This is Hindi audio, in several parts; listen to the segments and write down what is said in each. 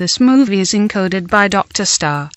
This movie is encoded by Dr. Star.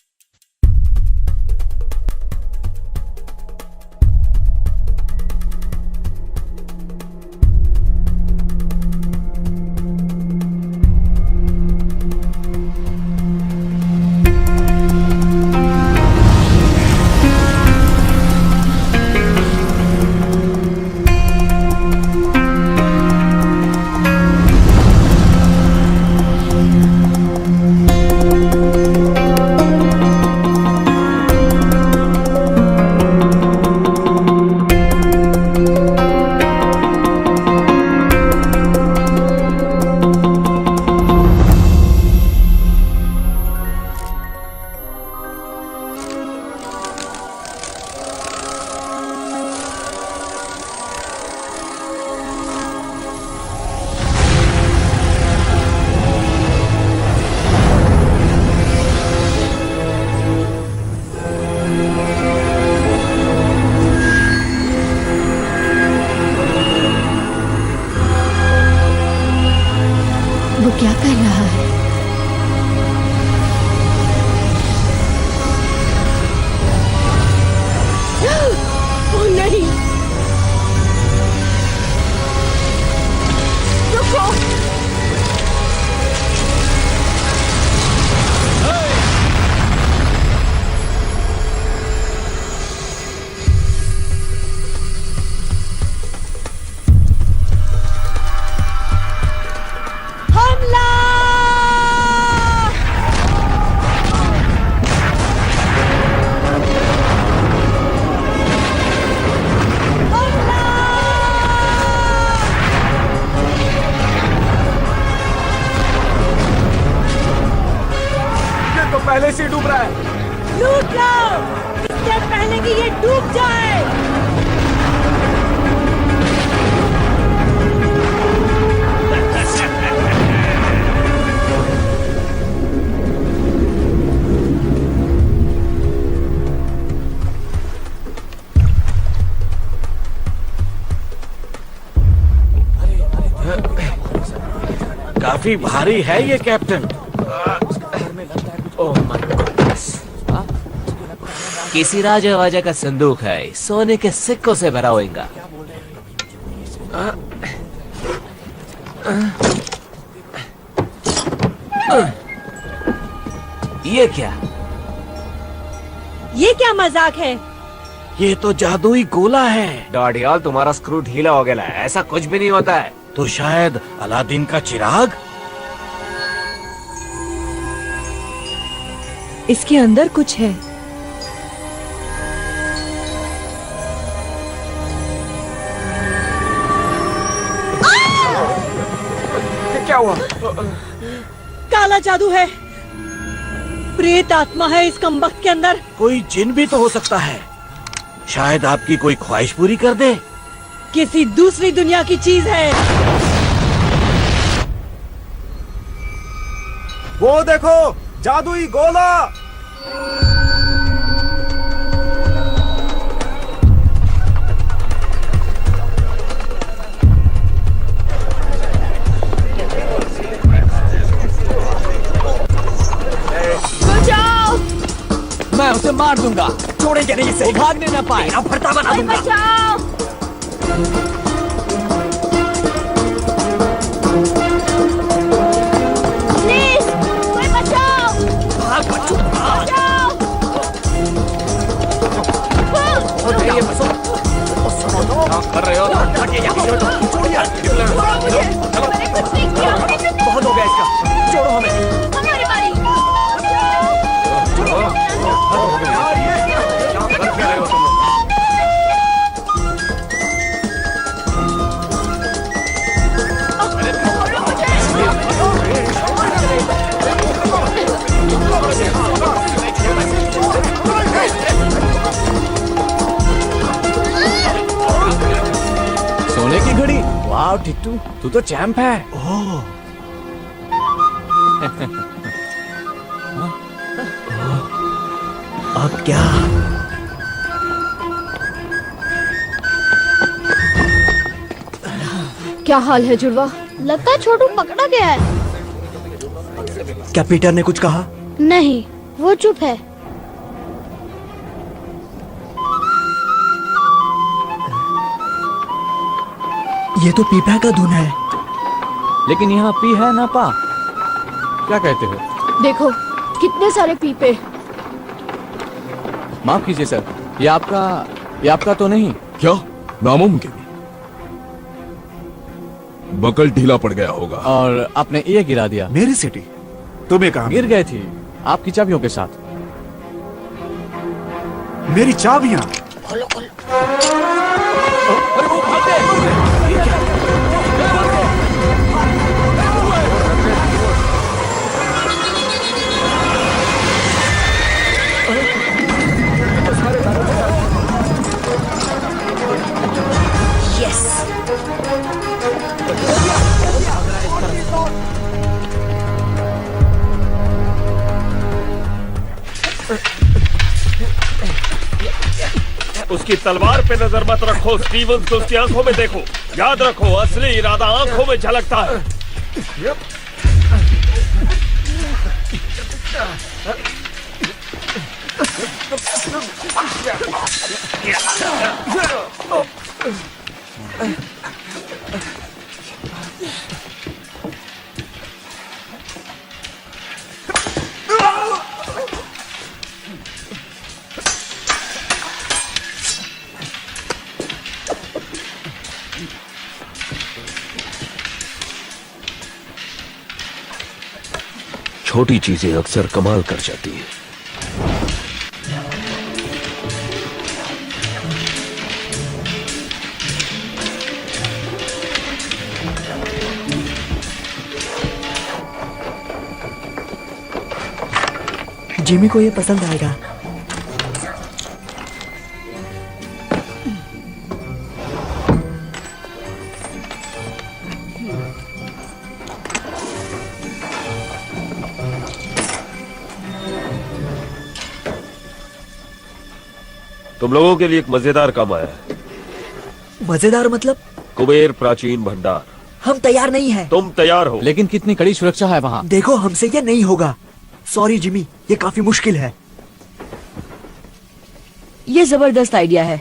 वो क्या कर रहा है? ओह नहीं! रुको! पहले से डूब रहा है। लूट लो इससे पहले कि ये डूब जाए। काफी भारी है ये कैप्टन। किसी राजा वाजा का संदूक है, सोने के सिक्कों से भरा होगा। ये क्या? ये क्या मजाक है? ये तो जादुई गोला है। डॉडियाल, तुम्हारा स्क्रू ढीला हो गया है। ऐसा कुछ भी नहीं होता है। तो शायद अलादीन का चिराग? इसके अंदर कुछ है। क्या हुआ? काला जादू है। प्रेत आत्मा है इस कमबख्त के अंदर। कोई जिन भी तो हो सकता है। शायद आपकी कोई ख्वाहिश पूरी कर दे। किसी दूसरी दुनिया की चीज है। वो देखो, जादुई गोला। बचाओ! मैं उसे मार दूंगा, छोड़ेंगे नहीं इसे। भागने न पाए। फरता बना दूंगा। बचाओ! प्लीज, कोई बचाओ! भाग बच्चों, भाग। बचाओ! ये बसो। क्या कर रहे हो? हटिए यहाँ से। छोड़िए। मैंने कुछ नहीं किया। बहुत हो गया इसका। छोड़ो हमें। हमारी बारी। सोने की घड़ी। वाह टिट्टू, तू तो चैंप है। ओह। अब क्या? क्या हाल है जुड़वा? लगता है छोटू पकड़ा गया है। क्या पीटर ने कुछ कहा? नहीं, वो चुप है। ये तो पीपा का धुन है। लेकिन यहाँ पी है ना पा, क्या कहते हो? देखो कितने सारे पीपे। माफ कीजिए सर, ये आपका तो नहीं? क्या? नामुमकिन। बकल ढीला पड़ गया होगा। और आपने ये गिरा दिया। मेरी सिटी तुम्हें कहा? गिर गई थी आपकी चाबियों के साथ। मेरी चाबियां? उसकी तलवार पे नजर मत रखो स्टीवंस, को उसकी आंखों में देखो। याद रखो, असली इरादा आंखों में झलकता है। छोटी चीजें अक्सर कमाल कर जाती हैं। जिमी को ये पसंद आएगा। तुम लोगों के लिए एक मजेदार काम आया है। मजेदार मतलब? कुबेर प्राचीन भंडार। हम तैयार नहीं हैं। तुम तैयार हो? लेकिन कितनी कड़ी सुरक्षा है वहाँ। देखो हमसे ये नहीं होगा। सॉरी जिमी, ये काफी मुश्किल है। ये जबरदस्त आइडिया है।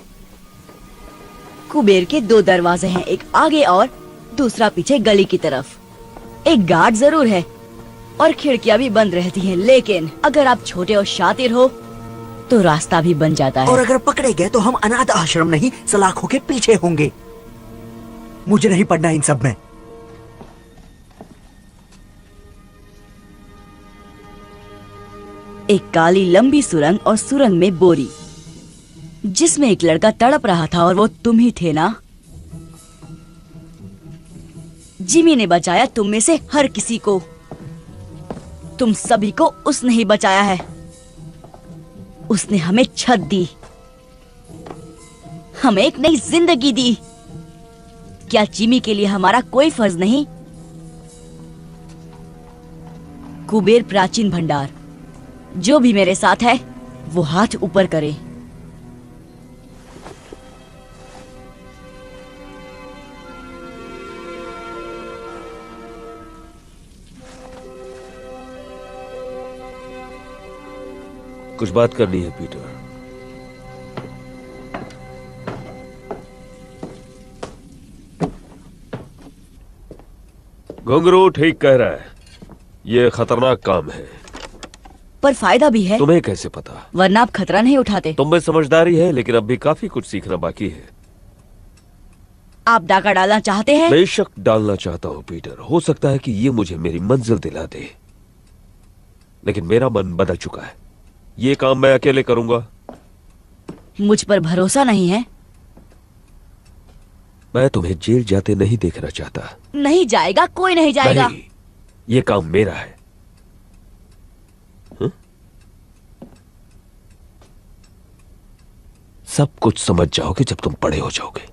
कुबेर के 2 दरवाजे हैं, एक आगे और दूसरा पीछे गली की तरफ। एक गार्ड जरूर है और खिड़कियां भी बंद रहती हैं, लेकिन अगर आप छोटे और शातिर हो तो रास्ता भी बन जाता है। और अगर पकड़े गए तो हम अनाथ आश्रम नहीं, सलाखों के पीछे होंगे। मुझे नहीं पढ़ना इन सब में। एक काली लंबी सुरंग और सुरंग में बोरी, जिसमें एक लड़का तड़प रहा था और वो तुम ही थे ना? जिमी ने बचाया तुम में से हर किसी को। तुम सभी को उसने ही बचाया है। उसने हमें छत दी, हमें एक नई जिंदगी दी। क्या जिमी के लिए हमारा कोई फर्ज नहीं? कुबेर प्राचीन भंडार, जो भी मेरे साथ है वो हाथ ऊपर करे। कुछ बात करनी है पीटर। घुंघरू ठीक कह रहा है, ये खतरनाक काम है। पर फायदा भी है। तुम्हें कैसे पता? वरना आप खतरा नहीं उठाते। तुम में समझदारी है, लेकिन अब भी काफी कुछ सीखना बाकी है। आप डाका डालना चाहते हैं? बेशक डालना चाहता हूं पीटर। हो सकता है कि ये मुझे मेरी मंजिल दिला दे, लेकिन मेरा मन बदल चुका है। ये काम मैं अकेले करूंगा। मुझ पर भरोसा नहीं है? मैं तुम्हें जेल जाते नहीं देखना चाहता। नहीं जाएगा, कोई नहीं जाएगा। नहीं, ये काम मेरा है। सब कुछ समझ जाओगे जब तुम बड़े हो जाओगे।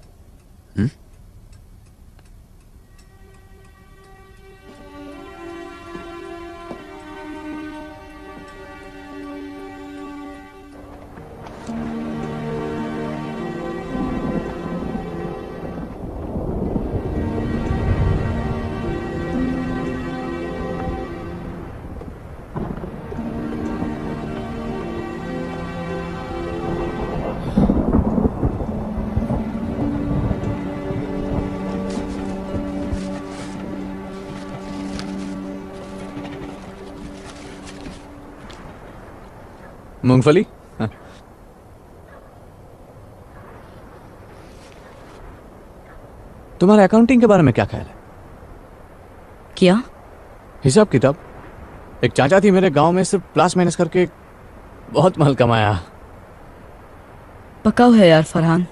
मूंगफली? हाँ। तुम्हारे अकाउंटिंग के बारे में क्या ख्याल है? क्या? हिसाब किताब। एक चाचा थी मेरे गांव में, सिर्फ प्लस माइनस करके बहुत माल कमाया। पकाओ है यार फरहान।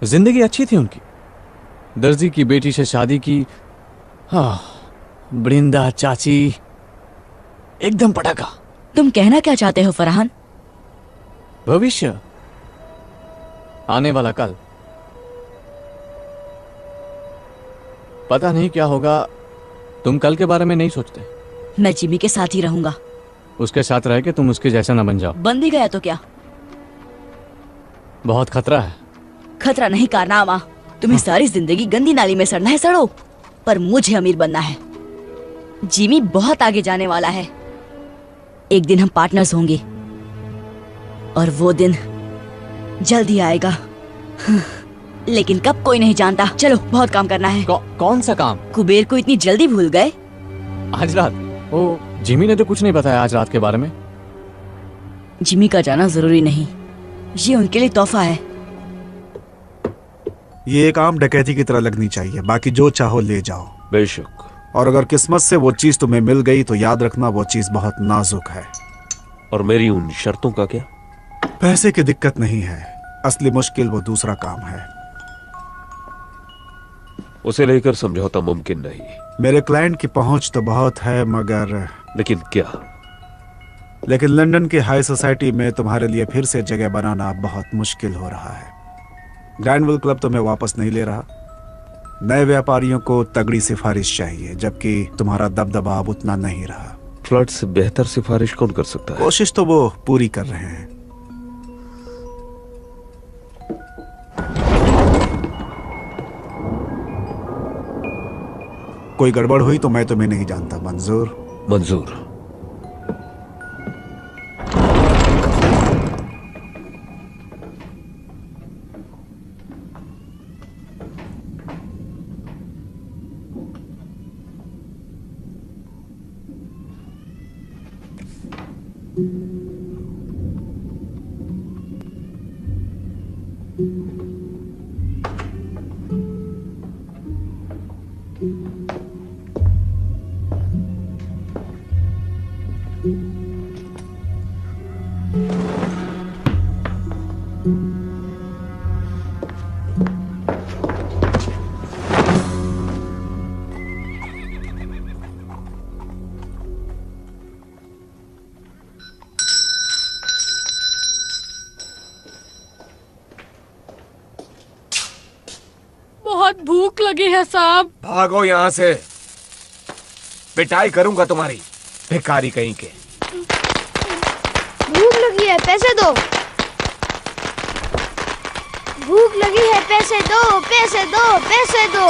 जिंदगी अच्छी थी उनकी। दर्जी की बेटी से शादी की। हाँ, बृंदा चाची, एकदम पटाखा। तुम कहना क्या चाहते हो फरहान? भविष्य, आने वाला कल। पता नहीं क्या होगा। तुम कल के बारे में नहीं सोचते? मैं जिमी के साथ ही रहूंगा। उसके साथ रह के तुम उसके जैसा ना बन जाओ। बन भी गया तो क्या? बहुत खतरा है। खतरा नहीं कारनामा। तुम्हें सारी जिंदगी गंदी नाली में सड़ना है, सड़ो, पर मुझे अमीर बनना है। जिमी बहुत आगे जाने वाला है। एक दिन हम पार्टनर्स होंगे और वो दिन जल्दी आएगा। लेकिन कब कोई नहीं जानता। चलो, बहुत काम करना है। कौन सा काम? कुबेर को इतनी जल्दी भूल गए? आज रात? ओ, जिमी ने तो कुछ नहीं बताया आज रात के बारे में। जिमी का जाना जरूरी नहीं, ये उनके लिए तोहफा है। ये एक आम डकैती की तरह लगनी चाहिए। बाकी जो चाहो ले जाओ। बेशक। और अगर किस्मत से वो चीज तुम्हें मिल गई तो याद रखना वो चीज बहुत नाजुक है। और मेरी उन शर्तों का क्या? पैसे की दिक्कत नहीं है, असली मुश्किल वो दूसरा काम है। उसे लेकर समझौता मुमकिन नहीं। मेरे क्लाइंट की पहुंच तो बहुत है, मगर लेकिन क्या? लेकिन लंदन की हाई सोसाइटी में तुम्हारे लिए फिर से जगह बनाना बहुत मुश्किल हो रहा है। ग्रैंडविल क्लब तुम्हें वापस नहीं ले रहा। नए व्यापारियों को तगड़ी सिफारिश चाहिए, जबकि तुम्हारा दबदबा अब उतना नहीं रहा। फ्लड से बेहतर सिफारिश कौन कर सकता है? कोशिश तो वो पूरी कर रहे हैं। कोई गड़बड़ हुई तो मैं तुम्हें नहीं जानता। मंजूर? मंजूर। बहुत भूख लगी है साहब। भागो यहाँ से, पिटाई करूंगा तुम्हारी, भिखारी कहीं के। भूख लगी है, पैसे दो। भूख लगी है, पैसे दो, पैसे दो, पैसे दो।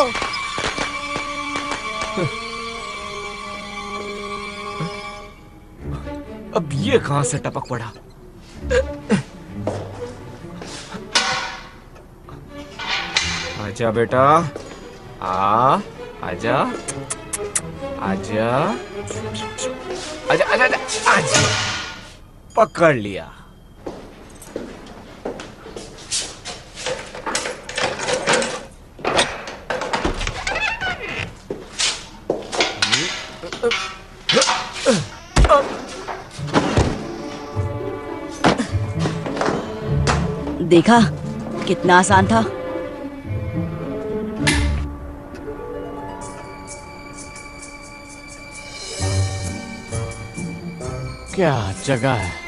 अब ये कहां से टपक पड़ा? आजा बेटा, आजा, आजा, आजा, आजा, आजा, पकड़ लिया। देखा कितना आसान था। क्या जगह है।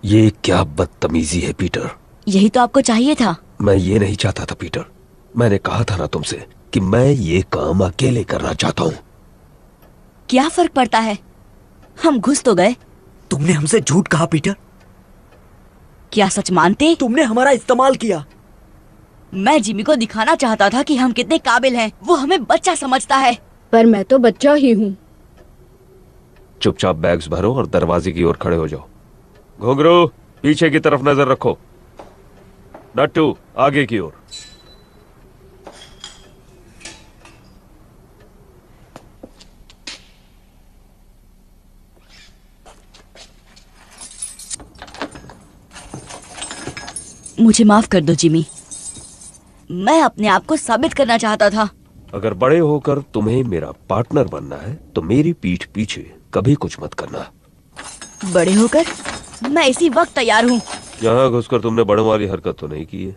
ये क्या बदतमीजी है पीटर। यही तो आपको चाहिए था। मैं ये नहीं चाहता था पीटर। मैंने कहा था ना तुमसे कि मैं ये काम अकेले करना चाहता हूं। क्या फर्क पड़ता है, हम घुस तो गए। तुमने हमसे झूठ कहा पीटर। क्या सच मानते? तुमने हमारा इस्तेमाल किया। मैं जिमी को दिखाना चाहता था कि हम कितने काबिल हैं। वो हमें बच्चा समझता है। पर मैं तो बच्चा ही हूँ। चुपचाप बैग्स भरो और दरवाजे की ओर खड़े हो जाओ। घुंघरू, पीछे की तरफ नजर रखो। नट्टू, आगे की ओर। मुझे माफ कर दो जिमी, मैं अपने आप को साबित करना चाहता था। अगर बड़े होकर तुम्हें मेरा पार्टनर बनना है तो मेरी पीठ पीछे कभी कुछ मत करना। बड़े होकर मैं इसी वक्त तैयार हूँ। यहाँ घुसकर तुमने बड़ों वाली हरकत तो नहीं की है?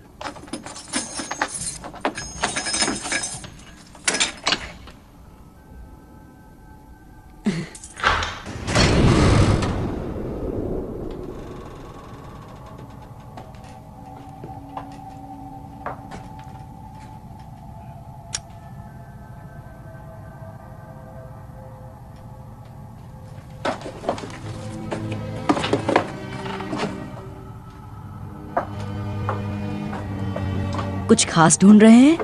कुछ खास ढूंढ रहे हैं?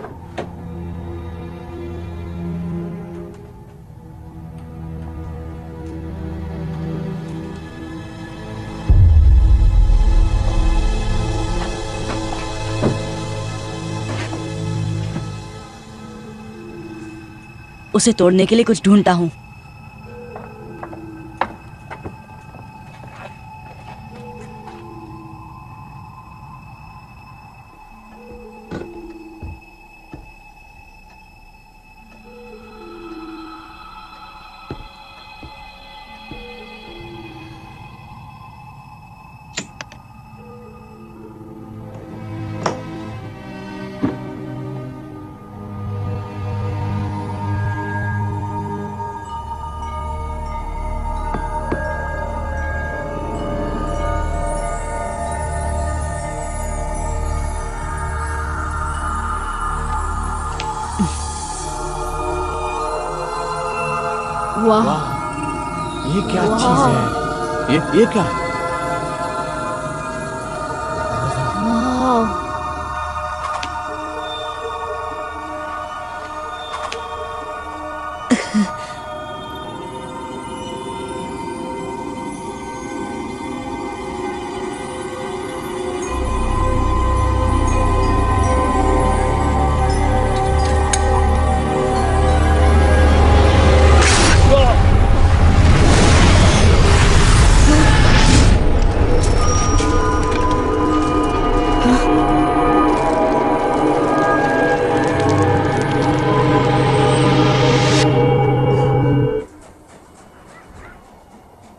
उसे तोड़ने के लिए कुछ ढूंढता हूं। वाह, ये क्या चीज है? ये क्या? वाह,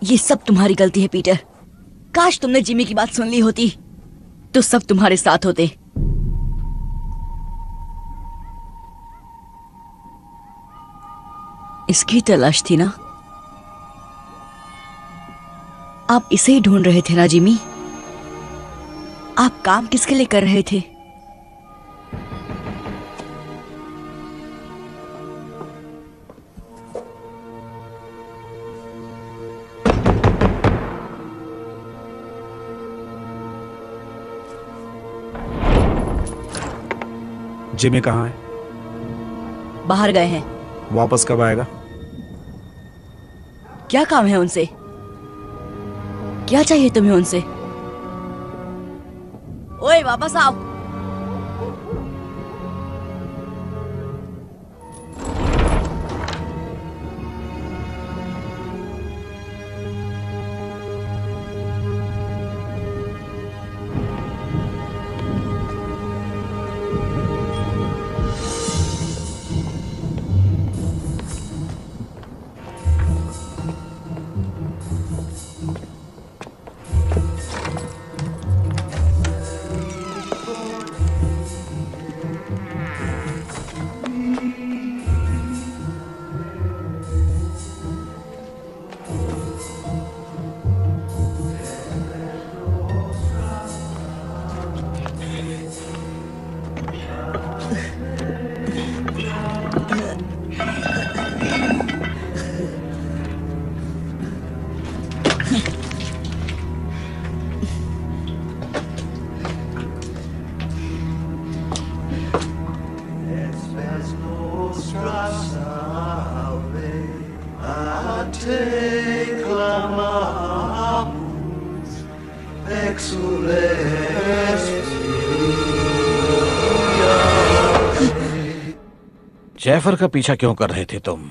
ये सब तुम्हारी गलती है पीटर। काश तुमने जिमी की बात सुन ली होती तो सब तुम्हारे साथ होते। इसकी तलाश थी ना? आप इसे ही ढूंढ रहे थे ना जिमी? आप काम किसके लिए कर रहे थे? जिमी कहाँ है? बाहर गए हैं। वापस कब आएगा? क्या काम है उनसे? क्या चाहिए तुम्हें उनसे? ओए वापस आओ। जैफर का पीछा क्यों कर रहे थे तुम?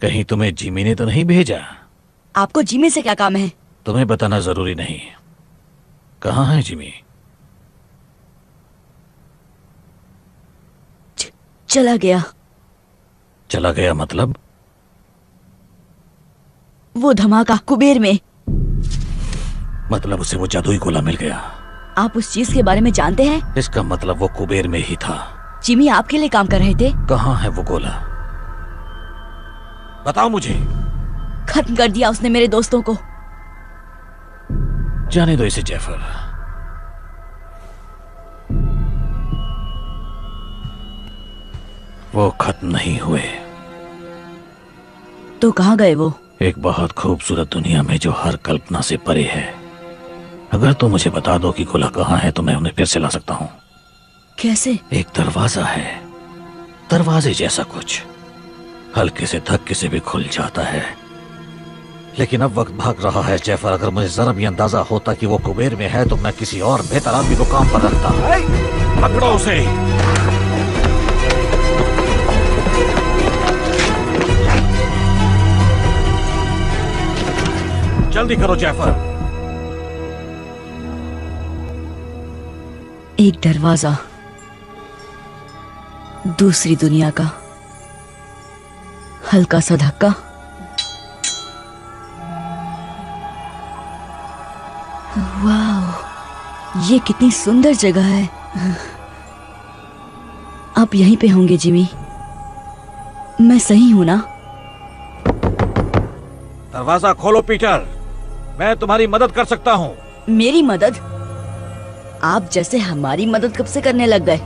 कहीं तुम्हें जिमी ने तो नहीं भेजा? आपको जिमी से क्या काम है? तुम्हें बताना जरूरी नहीं। कहाँ है जिमी? चला गया। चला गया मतलब? वो धमाका कुबेर में। मतलब उसे वो जादुई गोला मिल गया। आप उस चीज के बारे में जानते हैं? इसका मतलब वो कुबेर में ही था। जिमी आपके लिए काम कर रहे थे। कहाँ है वो गोला? बताओ मुझे। खत्म कर दिया उसने मेरे दोस्तों को। जाने दो इसे जैफर। वो खत्म नहीं हुए। तो कहाँ गए वो? एक बहुत खूबसूरत दुनिया में जो हर कल्पना से परे है। अगर तुम मुझे बता दो कि गोला कहाँ है तो मैं उन्हें फिर से ला सकता हूँ। कैसे? एक दरवाजा है, दरवाजे जैसा कुछ, हल्के से धक्के से भी खुल जाता है। लेकिन अब वक्त भाग रहा है जैफर। अगर मुझे जरा भी अंदाजा होता कि वो कुबेर में है तो मैं किसी और बेहतर आदमी को काम पर रखता। पकड़ो उसे। जल्दी करो जैफर। एक दरवाजा, दूसरी दुनिया का, हल्का सा धक्का। वाह, ये कितनी सुंदर जगह है। आप यहीं पे होंगे जिमी? मैं सही हूं ना? दरवाजा खोलो पीटर, मैं तुम्हारी मदद कर सकता हूँ। मेरी मदद? आप जैसे हमारी मदद कब से करने लग गए?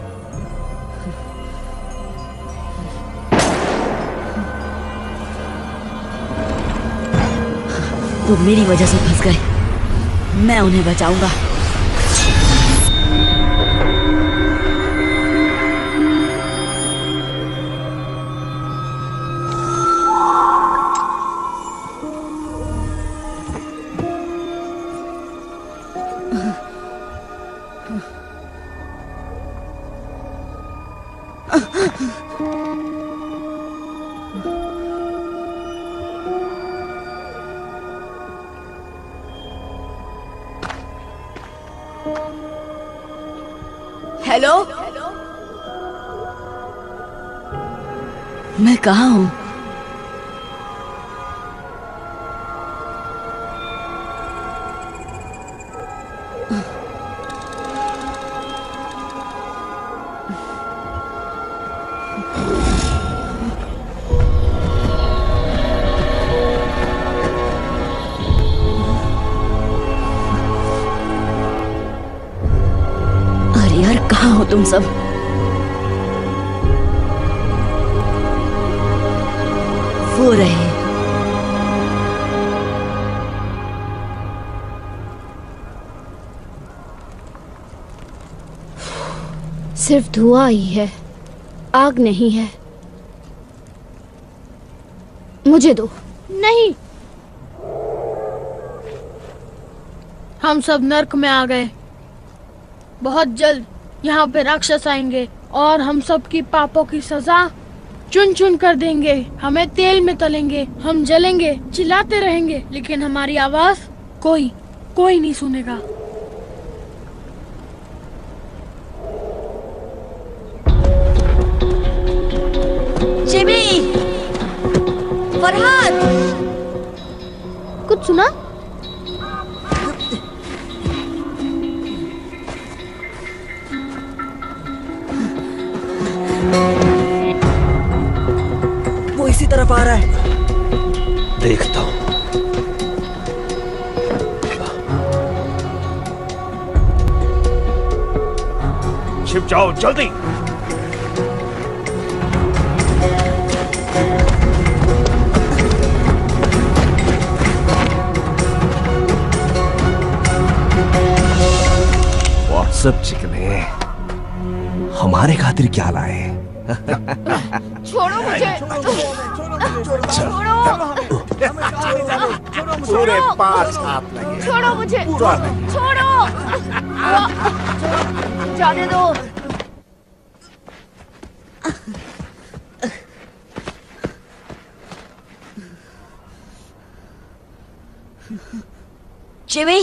वो मेरी वजह से फंस गए। मैं उन्हें बचाऊंगा। हेलो, मैं कहाँ हूँ? कहाँ हो तुम सब? वो रहे। सिर्फ धुआं ही है, आग नहीं है। मुझे दो। नहीं, हम सब नर्क में आ गए। बहुत जल्द यहाँ पे राक्षस आएंगे और हम सब की पापों की सजा चुन चुन कर देंगे। हमें तेल में तलेंगे, हम जलेंगे, चिल्लाते रहेंगे, लेकिन हमारी आवाज कोई नहीं सुनेगा। जिमी, फरहाद, कुछ सुना? वो इसी तरफ आ रहा है। देखता हूं। छिप जाओ जल्दी। सब चिकने हमारे खातिर क्या लाए? छोड़ो मुझे। छोड़ो। पूरे 5 हाथ लगे। छोड़ो मुझे। पूरा नहीं। छोड़ो। जाने दो। Jimmy,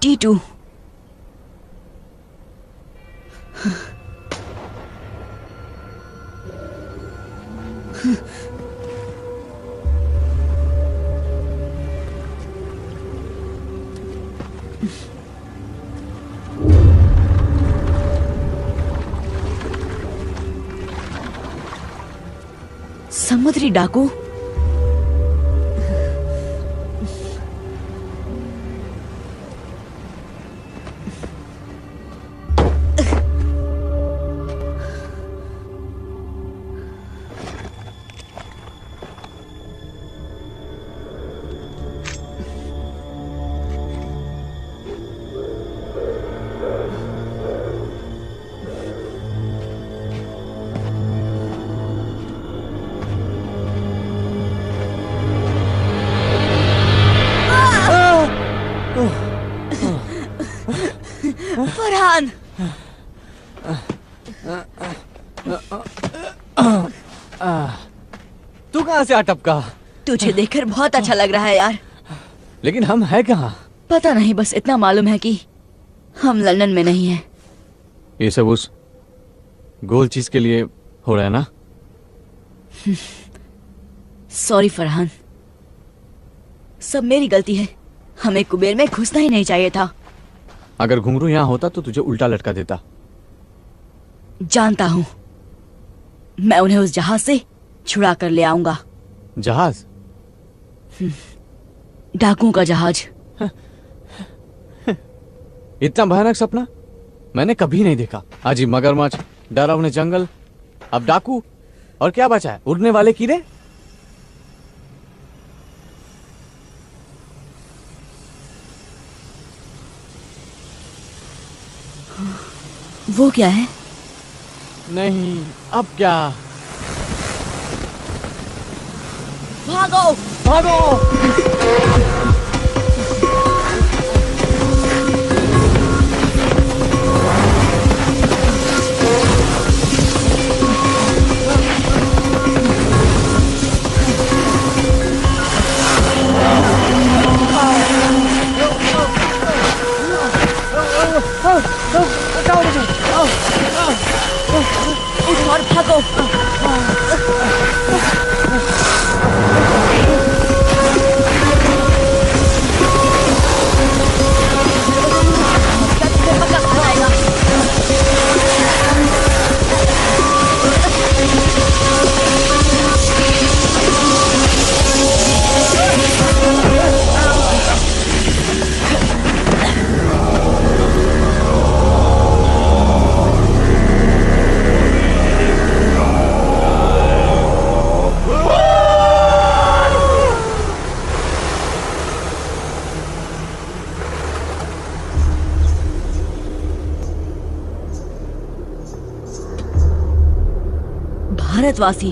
T2। समुद्री डाकू। फरहान, तू कहाँ से आ टपका? तुझे देखकर बहुत अच्छा लग रहा है यार। लेकिन हम हैं कहाँ? पता नहीं, बस इतना मालूम है कि हम लंदन में नहीं हैं। ये सब उस गोल चीज के लिए हो रहा है ना? सॉरी फरहान, सब मेरी गलती है। हमें कुबेर में घुसना ही नहीं चाहिए था। अगर घुंघरू यहाँ होता तो तुझे उल्टा लटका देता। जानता हूं, मैं उन्हें उस जहाज से छुड़ा कर ले आऊंगा। जहाज? डाकुओं का जहाज। इतना भयानक सपना मैंने कभी नहीं देखा। अजीब मगरमच्छ, डरावने जंगल, अब डाकू, और क्या बचा है? उड़ने वाले कीड़े। वो क्या है? नहीं, अब क्या? भागो भागो! उठ और भागो। भारतवासी,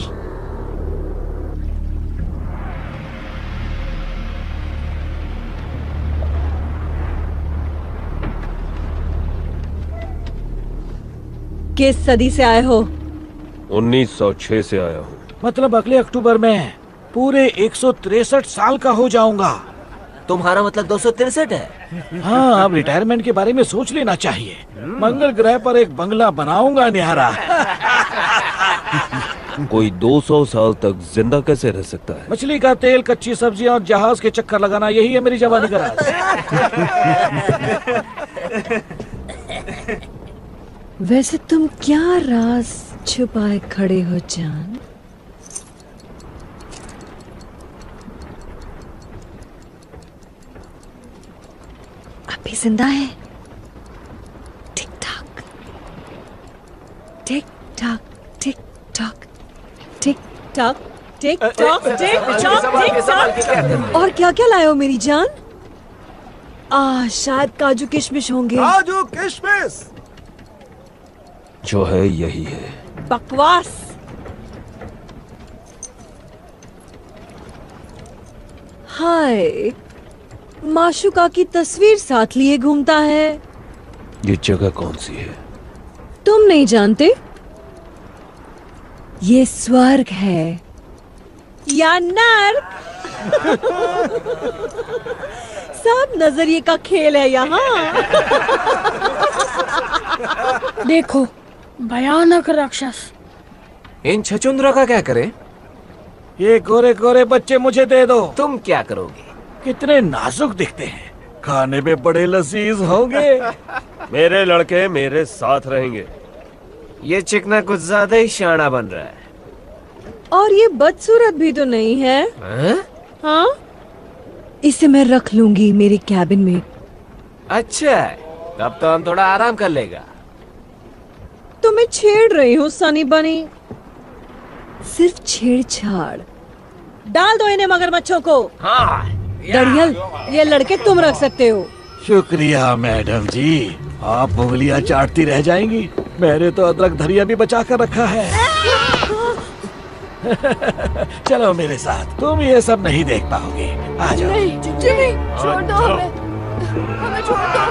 किस सदी से आए हो? 1906 से आया हूँ। मतलब अगले अक्टूबर में पूरे 163 साल का हो जाऊंगा। तुम्हारा मतलब 263 है? हाँ, अब रिटायरमेंट के बारे में सोच लेना चाहिए। मंगल ग्रह पर एक बंगला बनाऊंगा न्यारा। कोई 200 साल तक जिंदा कैसे रह सकता है? मछली का तेल, कच्ची सब्जियां और जहाज के चक्कर लगाना, यही है मेरी जवानी का राज। वैसे तुम क्या राज छुपाए खड़े हो जान? अभी जिंदा है? Tick tock tick tock tick tock tick tock tick tock tick tock tick tock. और क्या क्या लाए हो मेरी जान? शायद काजू किशमिश होंगे। काजू किशमिश जो है यही है। बकवास। हाय, माशुका की तस्वीर साथ लिए घूमता है। ये जगह कौन सी है? तुम नहीं जानते? ये स्वर्ग है या नर्क। सब नजरिए का खेल है यहाँ। देखो, भयानक राक्षस। इन छचुंद्रों का क्या करें? ये गोरे गोरे बच्चे मुझे दे दो। तुम क्या करोगे? कितने नाजुक दिखते हैं, खाने में बड़े लजीज होंगे। मेरे लड़के मेरे साथ रहेंगे। ये चिकना कुछ ज्यादा ही शाना बन रहा है। और ये बदसूरत भी तो नहीं है। हाँ, इसे मैं रख लूंगी मेरे कैबिन में। अच्छा है, तब तो हम थोड़ा आराम कर लेगा। तो मैं छेड़ रही हूँ सनी बनी। सिर्फ छेड़छाड़। डाल दो इन्हें मगरमच्छों को। हाँ, दड़ियल, ये लड़के तुम रख सकते हो। शुक्रिया मैडम जी, आप उंगलियां चाटती रह जाएंगी। मैंने तो अदरक धनिया भी बचा कर रखा है। चलो मेरे साथ, तुम ये सब नहीं देख पाओगे। आ जाओ। नहीं, जिमी, छोड़ दो हमें। हमें छोड़ दो।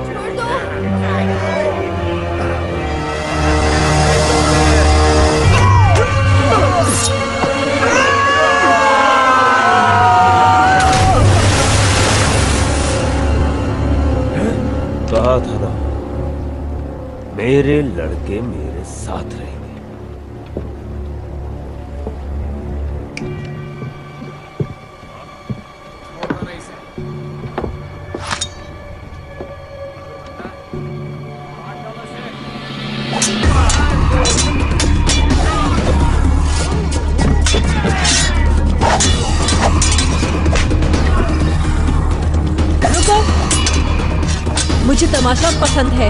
छोड़ दो। कहा था ना, मेरे लड़के मेरे साथ रहेंगे। रुको, मुझे तमाशा पसंद है।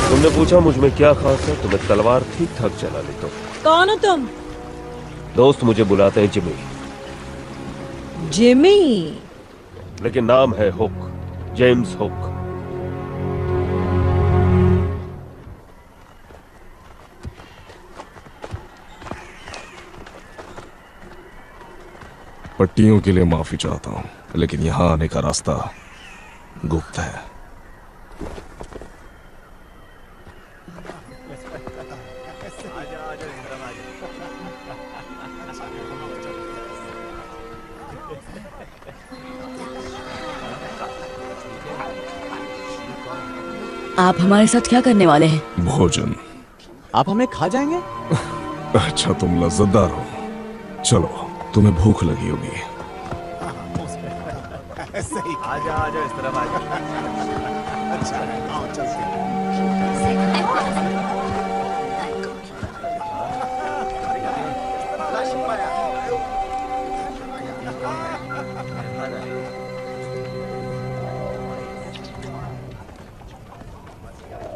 तुमने पूछा मुझ में क्या खास है, तो मैं तलवार ठीक ठाक चला लेता हूँ। कौन हो तुम? दोस्त मुझे बुलाते हैं जिमी, जिमी। लेकिन नाम है हुक, जेम्स हुक। पट्टियों के लिए माफी चाहता हूँ, लेकिन यहाँ आने का रास्ता गुप्त है। आप हमारे साथ क्या करने वाले हैं? भोजन। आप हमें खा जाएंगे? अच्छा, तुम लज्जतदार हो। चलो, तुम्हें भूख लगी होगी। आजा आजा, इस तरफ आजा। अच्छा, आओ चलते हैं।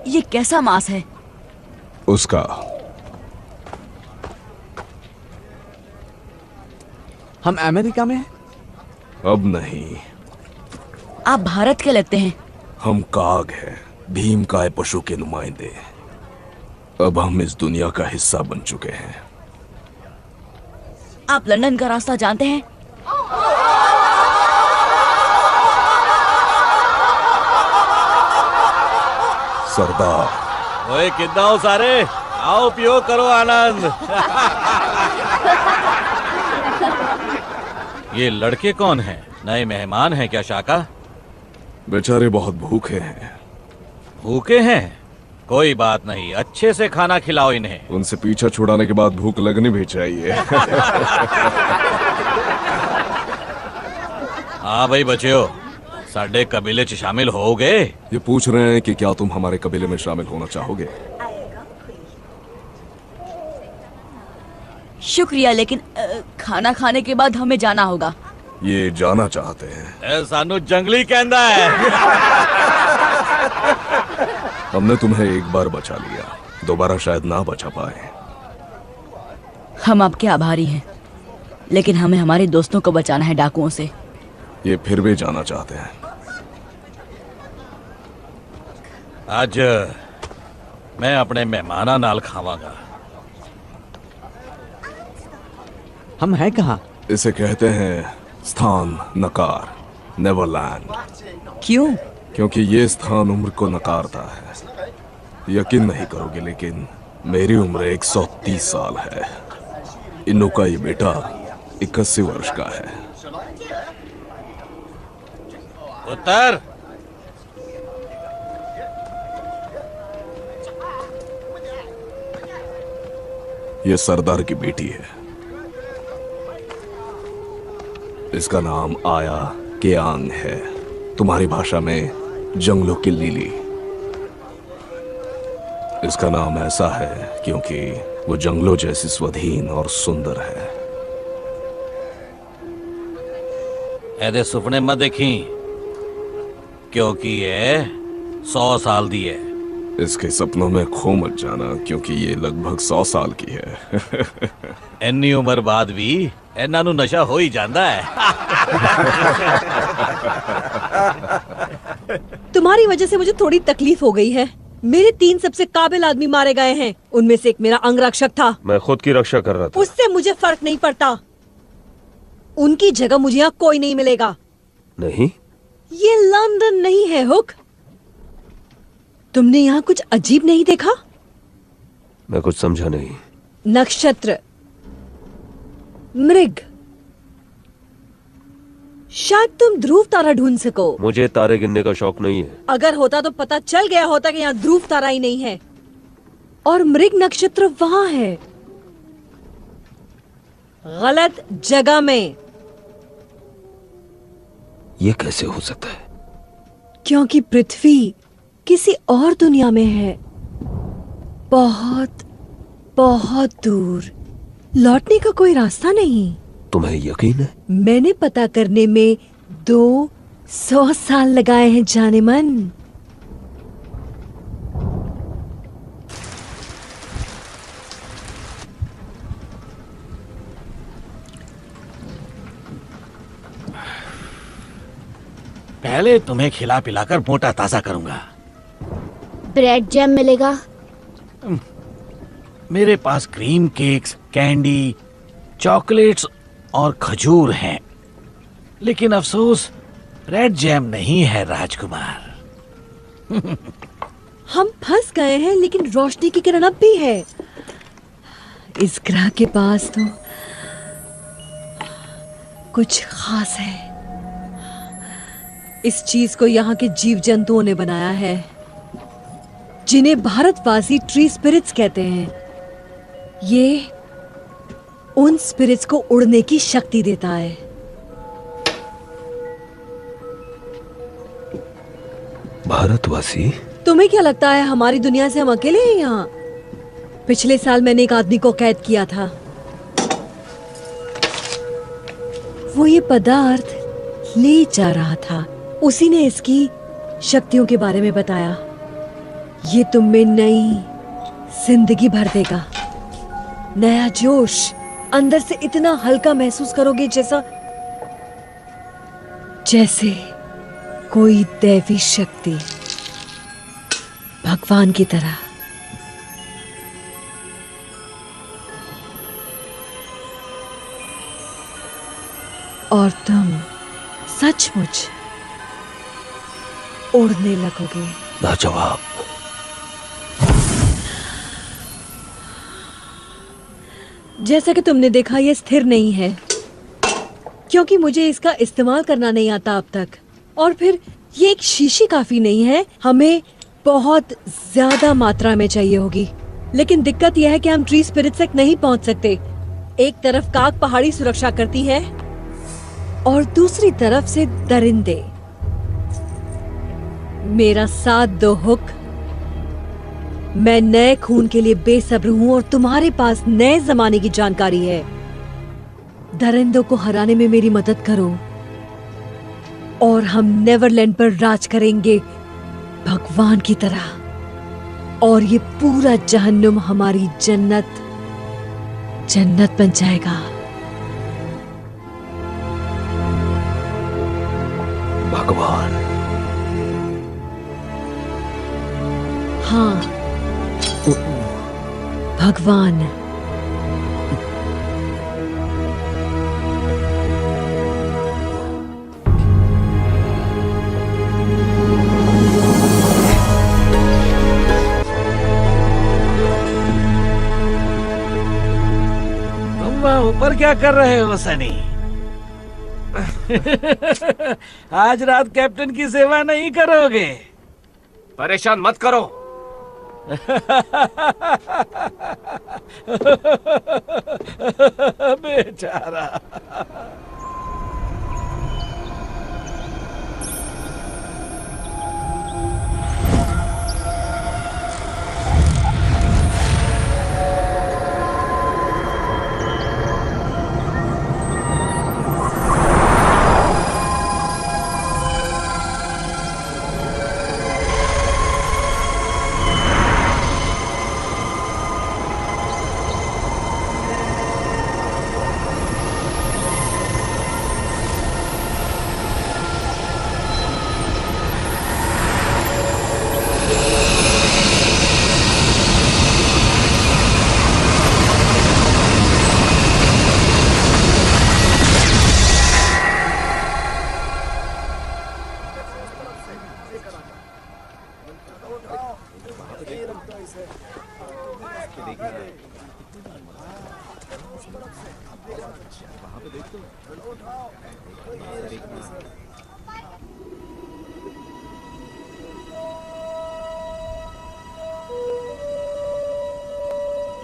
ये कैसा मांस है? उसका। हम अमेरिका में हैं? अब नहीं। आप भारत के लगते हैं। हम काग हैं, भीम काय पशु के नुमाइंदे। अब हम इस दुनिया का हिस्सा बन चुके हैं। आप लंदन का रास्ता जानते हैं? सरदार। ओए कितना हो सारे, आओ पियो करो आनंद। ये लड़के कौन हैं? नए मेहमान हैं क्या शाका? बेचारे बहुत भूखे हैं। भूखे हैं? कोई बात नहीं, अच्छे से खाना खिलाओ इन्हें। उनसे पीछा छुड़ाने के बाद भूख लगनी भी चाहिए। हाँ भाई बच्चों, साडे कबीले च शामिल होगे? ये पूछ रहे हैं कि क्या तुम हमारे कबीले में शामिल होना चाहोगे? शुक्रिया, लेकिन खाना खाने के बाद हमें जाना होगा। ये जाना चाहते हैं। सानू जंगली कहंदा है। हमने तुम्हें एक बार बचा लिया, दोबारा शायद ना बचा पाए। हम आपके आभारी हैं, लेकिन हमें हमारे दोस्तों को बचाना है डाकुओं से। ये फिर भी जाना चाहते हैं। आज मैं अपने मेहमाना नाल खावांगा। हम हैं कहाँ? इसे कहते हैं स्थान नकार, नेवरलैंड। क्यों? क्योंकि ये स्थान उम्र को नकारता है। यकीन नहीं करोगे, लेकिन मेरी उम्र 130 साल है। इन्नू का ये बेटा 81 वर्ष का है। उत्तर ये सरदार की बेटी है। इसका नाम आया केआंग है, तुम्हारी भाषा में जंगलों की लिली। इसका नाम ऐसा है क्योंकि वो जंगलों जैसी स्वाधीन और सुंदर है। ऐदे सुपने मत देखी, क्योंकि ये 100 साल दी है। इसके सपनों में खो मत जाना, क्योंकि ये लगभग 100 साल की है। इन्नी उम्र बाद भी इन्हां नू नशा हो ही जाता है। तुम्हारी वजह से मुझे थोड़ी तकलीफ हो गई है। मेरे 3 सबसे काबिल आदमी मारे गए हैं, उनमें से एक मेरा अंगरक्षक था। मैं खुद की रक्षा कर रहा था। उससे मुझे फर्क नहीं पड़ता। उनकी जगह मुझे यहाँ कोई नहीं मिलेगा। नहीं, ये लंदन नहीं है हुक। तुमने यहाँ कुछ अजीब नहीं देखा? मैं कुछ समझा नहीं। नक्षत्र, मृग, शायद तुम ध्रुव तारा ढूंढ सको। मुझे तारे गिनने का शौक नहीं है। अगर होता तो पता चल गया होता कि यहाँ ध्रुव तारा ही नहीं है, और मृग नक्षत्र वहां है, गलत जगह में। ये कैसे हो सकता है? क्योंकि पृथ्वी किसी और दुनिया में है, बहुत बहुत दूर। लौटने का कोई रास्ता नहीं। तुम्हें यकीन है? मैंने पता करने में 200 साल लगाए हैं जाने मन। पहले तुम्हें खिला पिलाकर मोटा ताजा करूंगा। ब्रेड जैम मिलेगा? मेरे पास क्रीम केक्स, कैंडी, चॉकलेट्स और खजूर हैं, लेकिन अफसोस ब्रेड जैम नहीं है राजकुमार। हम फंस गए हैं, लेकिन रोशनी की किरण अब भी है। इस ग्रह के पास तो कुछ खास है। इस चीज को यहाँ के जीव जंतुओं ने बनाया है, जिन्हें भारतवासी ट्री स्पिरिट्स कहते हैं। ये उन स्पिरिट्स को उड़ने की शक्ति देता है। भारतवासी? तुम्हें क्या लगता है हमारी दुनिया से हम अकेले हैं यहाँ? पिछले साल मैंने एक आदमी को कैद किया था। वो ये पदार्थ ले जा रहा था। उसी ने इसकी शक्तियों के बारे में बताया। ये तुम में नई जिंदगी भर देगा, नया जोश। अंदर से इतना हल्का महसूस करोगे जैसे कोई दैवी शक्ति, भगवान की तरह। और तुम सचमुच उड़ने लगोगे। लाजवाब। जैसा कि तुमने देखा, यह स्थिर नहीं है, क्योंकि मुझे इसका इस्तेमाल करना नहीं आता अब तक। और फिर ये एक शीशी काफी नहीं है, हमें बहुत ज्यादा मात्रा में चाहिए होगी। लेकिन दिक्कत यह है कि हम ट्री स्पिरिट्स तक नहीं पहुंच सकते। एक तरफ काक पहाड़ी सुरक्षा करती है और दूसरी तरफ से दरिंदे। मेरा साथ दो हुक। मैं नए खून के लिए बेसब्र हूं और तुम्हारे पास नए जमाने की जानकारी है। दरिंदों को हराने में मेरी मदद करो और हम नेवरलैंड पर राज करेंगे भगवान की तरह, और ये पूरा जहन्नुम हमारी जन्नत बन जाएगा। भगवान। हाँ, भगवान। ऊपर क्या कर रहे हो सनी? आज रात कैप्टन की सेवा नहीं करोगे? परेशान मत करो। बेचारा।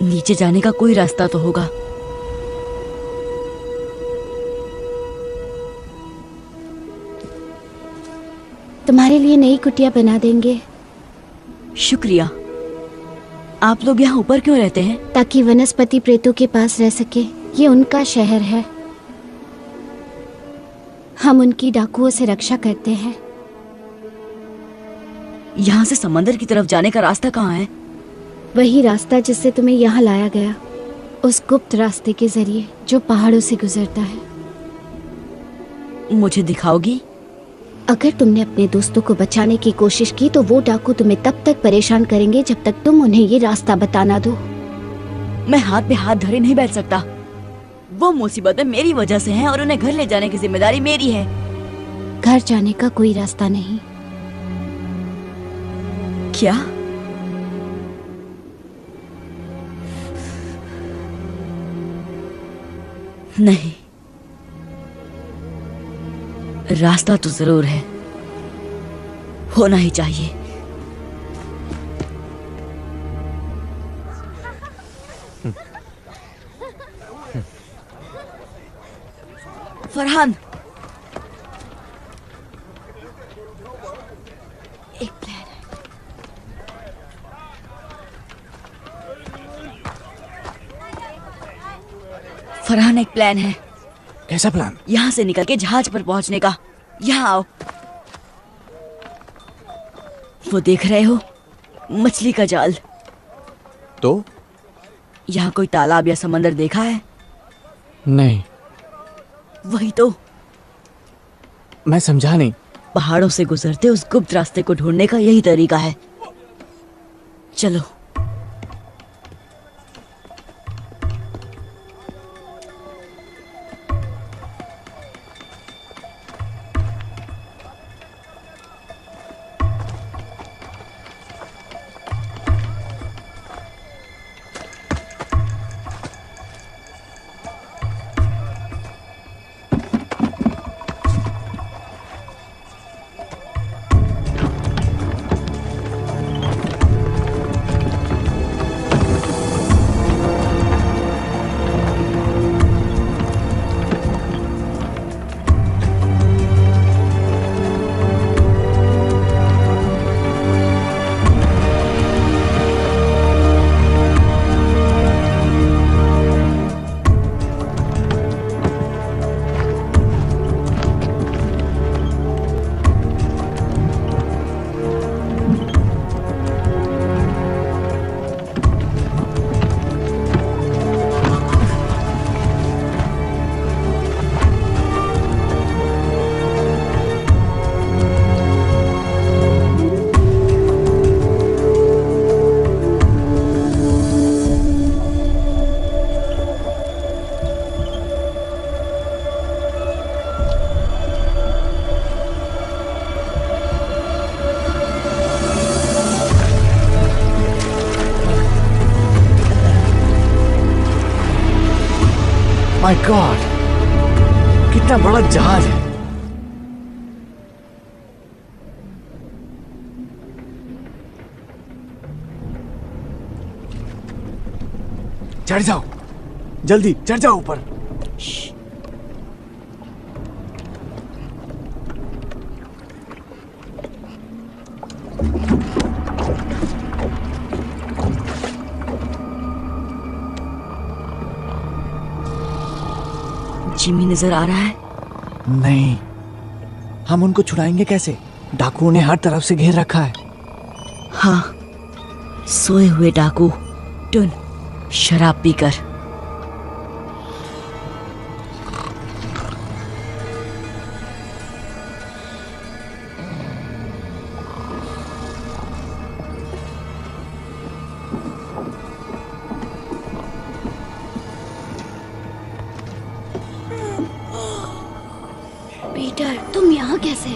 नीचे जाने का कोई रास्ता तो होगा। तुम्हारे लिए नई कुटिया बना देंगे। शुक्रिया। आप लोग यहाँ ऊपर क्यों रहते हैं? ताकि वनस्पति प्रेतों के पास रह सके। ये उनका शहर है। हम उनकी डाकुओं से रक्षा करते हैं। यहाँ से समंदर की तरफ जाने का रास्ता कहाँ है? वही रास्ता जिससे तुम्हें यहाँ लाया गया, उस गुप्त रास्ते के जरिए जो पहाड़ों से गुजरता है। मुझे दिखाओगी? अगर तुमने अपने दोस्तों को बचाने की कोशिश की तो वो डाकू तुम्हें तब तक परेशान करेंगे जब तक तुम उन्हें ये रास्ता बताना दो। मैं हाथ पे हाथ धरे नहीं बैठ सकता। वो मुसीबतें मेरी वजह से हैं और उन्हें घर ले जाने की जिम्मेदारी मेरी है। घर जाने का कोई रास्ता नहीं। क्या? नहीं, रास्ता तो जरूर है, होना ही चाहिए। फरहान, एक प्लान है। फरहान, एक प्लान है। कैसा प्लान? यहाँ से निकल के जहाज पर पहुंचने का। यहाँ आओ। वो देख रहे हो, मछली का जाल। तो यहाँ कोई तालाब या समंदर देखा है? नहीं। वही तो। मैं समझा नहीं। पहाड़ों से गुजरते उस गुप्त रास्ते को ढूंढने का यही तरीका है। चलो। माय गॉड, कितना बड़ा जहाज है। चढ़ जाओ, जल्दी चढ़ जाओ ऊपर। जिमी नजर आ रहा है? नहीं, हम उनको छुड़ाएंगे कैसे? डाकुओं ने हर तरफ से घेर रखा है। हाँ, सोए हुए डाकू टुन शराब पीकर। पीटर, तुम यहाँ कैसे?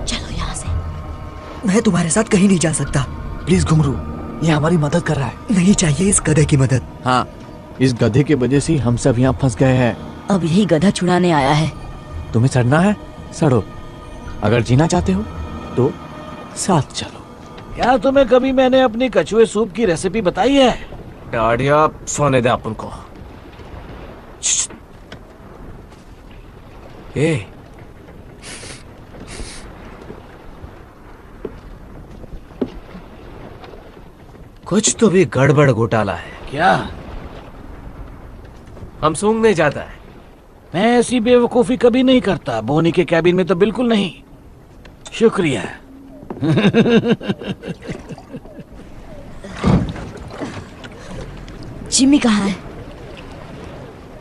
चलो यहाँ से। मैं तुम्हारे साथ कहीं नहीं जा सकता। प्लीज घुंघरू, ये हमारी मदद कर रहा है। नहीं चाहिए इस गधे की मदद। हाँ, इस गधे की वजह से हम सब यहाँ फंस गए हैं। अब यही गधा छुड़ाने आया है। तुम्हें सड़ना है, सड़ो। अगर जीना चाहते हो तो साथ चलो। क्या तुम्हें कभी मैंने अपनी कछुए सूप की रेसिपी बताई है? डाडिया, सोने दे अपन को। ए, कुछ तो भी गड़बड़ घोटाला है। क्या? हम सूंघने जाता है। मैं ऐसी बेवकूफी कभी नहीं करता। बोनी के कैबिन में तो बिल्कुल नहीं। शुक्रिया। जिमी कहाँ है?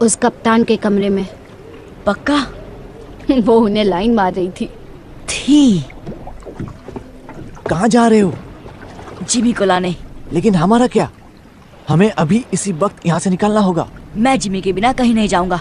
उस कप्तान के कमरे में। पक्का? वो उन्हें लाइन मार रही थी। कहाँ जा रहे हो? जिमी को लाने। लेकिन हमारा क्या? हमें अभी इसी वक्त यहाँ से निकलना होगा। मैं जिमी के बिना कहीं नहीं जाऊंगा।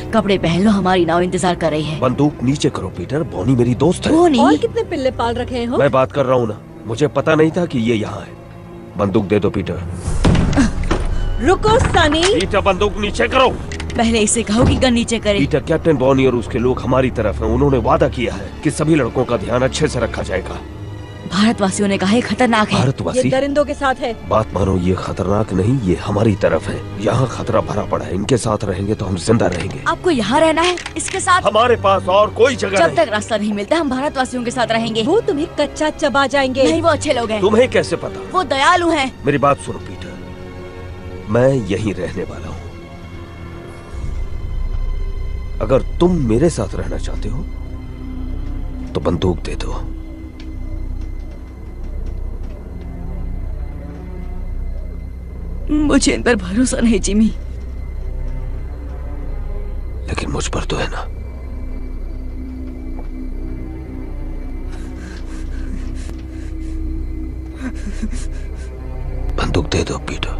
कपड़े पहन लो, हमारी नाव इंतजार कर रही है। बंदूक नीचे करो पीटर, बोनी मेरी दोस्त है। बोनी? और कितने पिल्ले पाल रखे हो? मैं बात कर रहा हूँ ना, मुझे पता नहीं था कि ये यहाँ है। बंदूक दे दो पीटर। रुको सनी। पीटर, बंदूक नीचे करो। पहले इसे कहो कि गन नीचे करे। पीटर, कैप्टन बॉनी और उसके लोग हमारी तरफ हैं। उन्होंने वादा किया है कि सभी लड़कों का ध्यान अच्छे से रखा जाएगा। भारतवासियों ने कहा है खतरनाक है। भारतवासी? ये दरिंदों के साथ है। बात मानो, ये खतरनाक नहीं, ये हमारी तरफ है। यहाँ खतरा भरा पड़ा है। इनके साथ रहेंगे तो हम जिंदा रहेंगे। आपको यहाँ रहना है इसके साथ? हमारे पास और कोई जगह जब नहीं। तक रास्ता नहीं मिलता हम भारतवासियों के साथ रहेंगे। वो तुम्हें कच्चा चबा जाएंगे। नहीं, वो अच्छे लोग हैं। तुम्हें कैसे पता? वो दयालु हैं। मेरी बात सुनो पीटर, मैं यहीं रहने वाला हूँ। अगर तुम मेरे साथ रहना चाहते हो तो बंदूक दे दो। मुझे इन पर भरोसा नहीं जिमी। लेकिन मुझ पर तो है ना। बंदूक दे दो पीटर।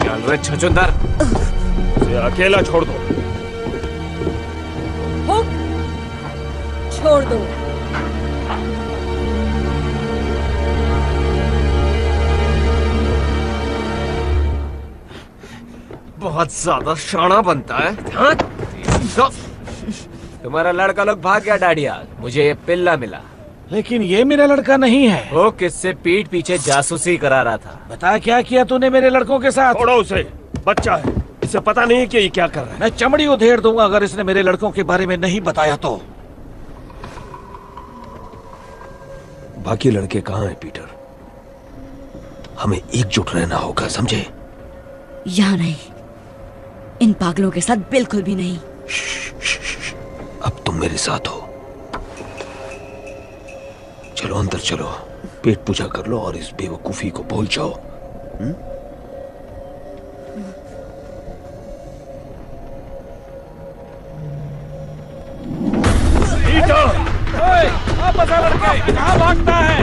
चल रे छछूंदर, उसे अकेला छोड़ दो। हुक, छोड़ दो। बहुत ज्यादा शाना बनता है। हाँ? तुम्हारा लड़का लोग भाग गया डाडिया, मुझे ये पिल्ला मिला। लेकिन ये मेरा लड़का नहीं है। वो किससे पीठ पीछे जासूसी करा रहा था। बता क्या किया तूने मेरे लड़कों के साथ? छोड़ो उसे, बच्चा है। इसे पता नहीं कि ये क्या कर रहा है। मैं चमड़ी उधेड़ दूंगा अगर इसने मेरे लड़कों के बारे में नहीं बताया तो। बाकी लड़के कहाँ हैं पीटर? हमें एकजुट रहना होगा, समझे? यहाँ नहीं, इन पागलों के साथ बिल्कुल भी नहीं। अब तुम मेरे साथ हो। चलो अंदर चलो, पेट पूजा कर लो और इस बेवकूफी को भूल जाओ। वापस आ लड़के, कहाँ भागता है?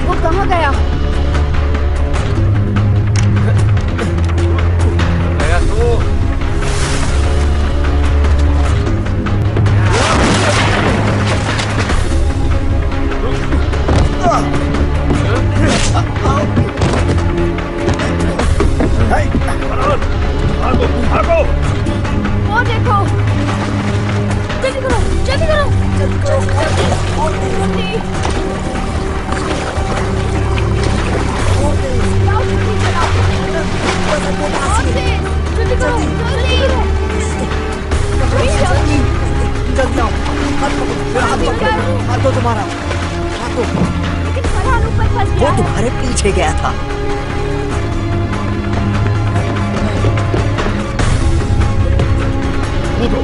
वो कहाँ गया? वो देखो, जल्दी करो, जल्दी करो, जल्दी। जल्दी करो, जल्दी आओ, हाथ दो तुम्हारा, हाथ दो। लेकिन फरहान ऊपर फंस गया वो है। तुम्हारे पीछे गया था। कूदो,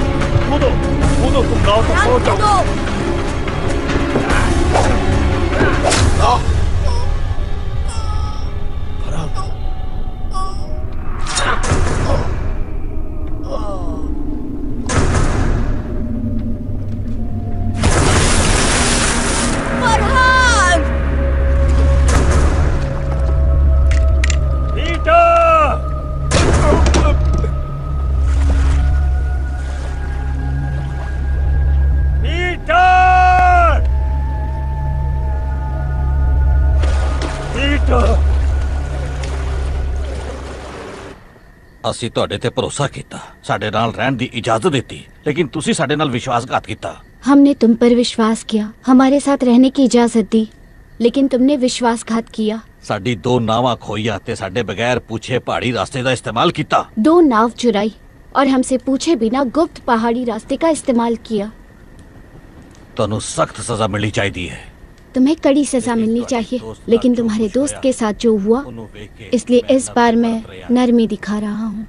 कूदो, कूदो, तुम गाँव तक पहुंच जाओ। ਅਸੀਂ ਤੁਹਾਡੇ ਤੇ ਭਰੋਸਾ ਕੀਤਾ, ਸਾਡੇ ਨਾਲ ਰਹਿਣ ਦੀ ਇਜਾਜ਼ਤ ਦਿੱਤੀ, ਲੇਕਿन ਤੁਸੀਂ ਸਾਡੇ ਨਾਲ ਵਿਸ਼ਵਾਸਘਾਤ ਕੀਤਾ। हमने तुम पर विश्वास किया, हमारे साथ रहने की इजाजत दी, लेकिन तुमने विश्वासघात किया। ਸਾਡੀ ਦੋ ਨਾਵਾਂ ਖੋਈਆਂ ਤੇ ਸਾਡੇ ਬਗੈਰ ਪੁੱਛੇ ਪਹਾੜੀ रास्ते ਦਾ इस्तेमाल ਕੀਤਾ। 2 नाव चुराई और हमसे पूछे बिना गुप्त पहाड़ी रास्ते का इस्तेमाल किया। ਤੁਹਾਨੂੰ सख्त सजा मिलनी चाहिए है। तुम्हें कड़ी सजा मिलनी चाहिए, लेकिन तुम्हारे दोस्त के साथ जो हुआ, इसलिए इस बार मैं नरमी दिखा रहा हूँ।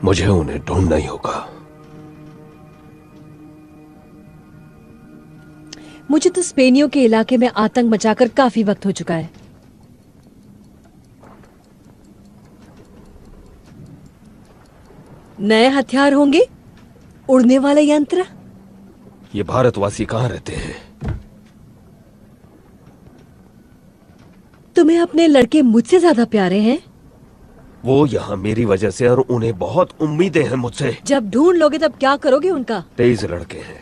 मुझे उन्हें ढूंढना ही होगा। मुझे तो स्पेनियों के इलाके में आतंक मचाकर काफी वक्त हो चुका है। नए हथियार होंगे, उड़ने वाले यंत्र। ये भारतवासी कहाँ रहते हैं? तुम्हें अपने लड़के मुझसे ज्यादा प्यारे हैं। वो यहाँ मेरी वजह से, और उन्हें बहुत उम्मीदें हैं मुझसे। जब ढूंढ लोगे तब क्या करोगे उनका? तेज लड़के हैं,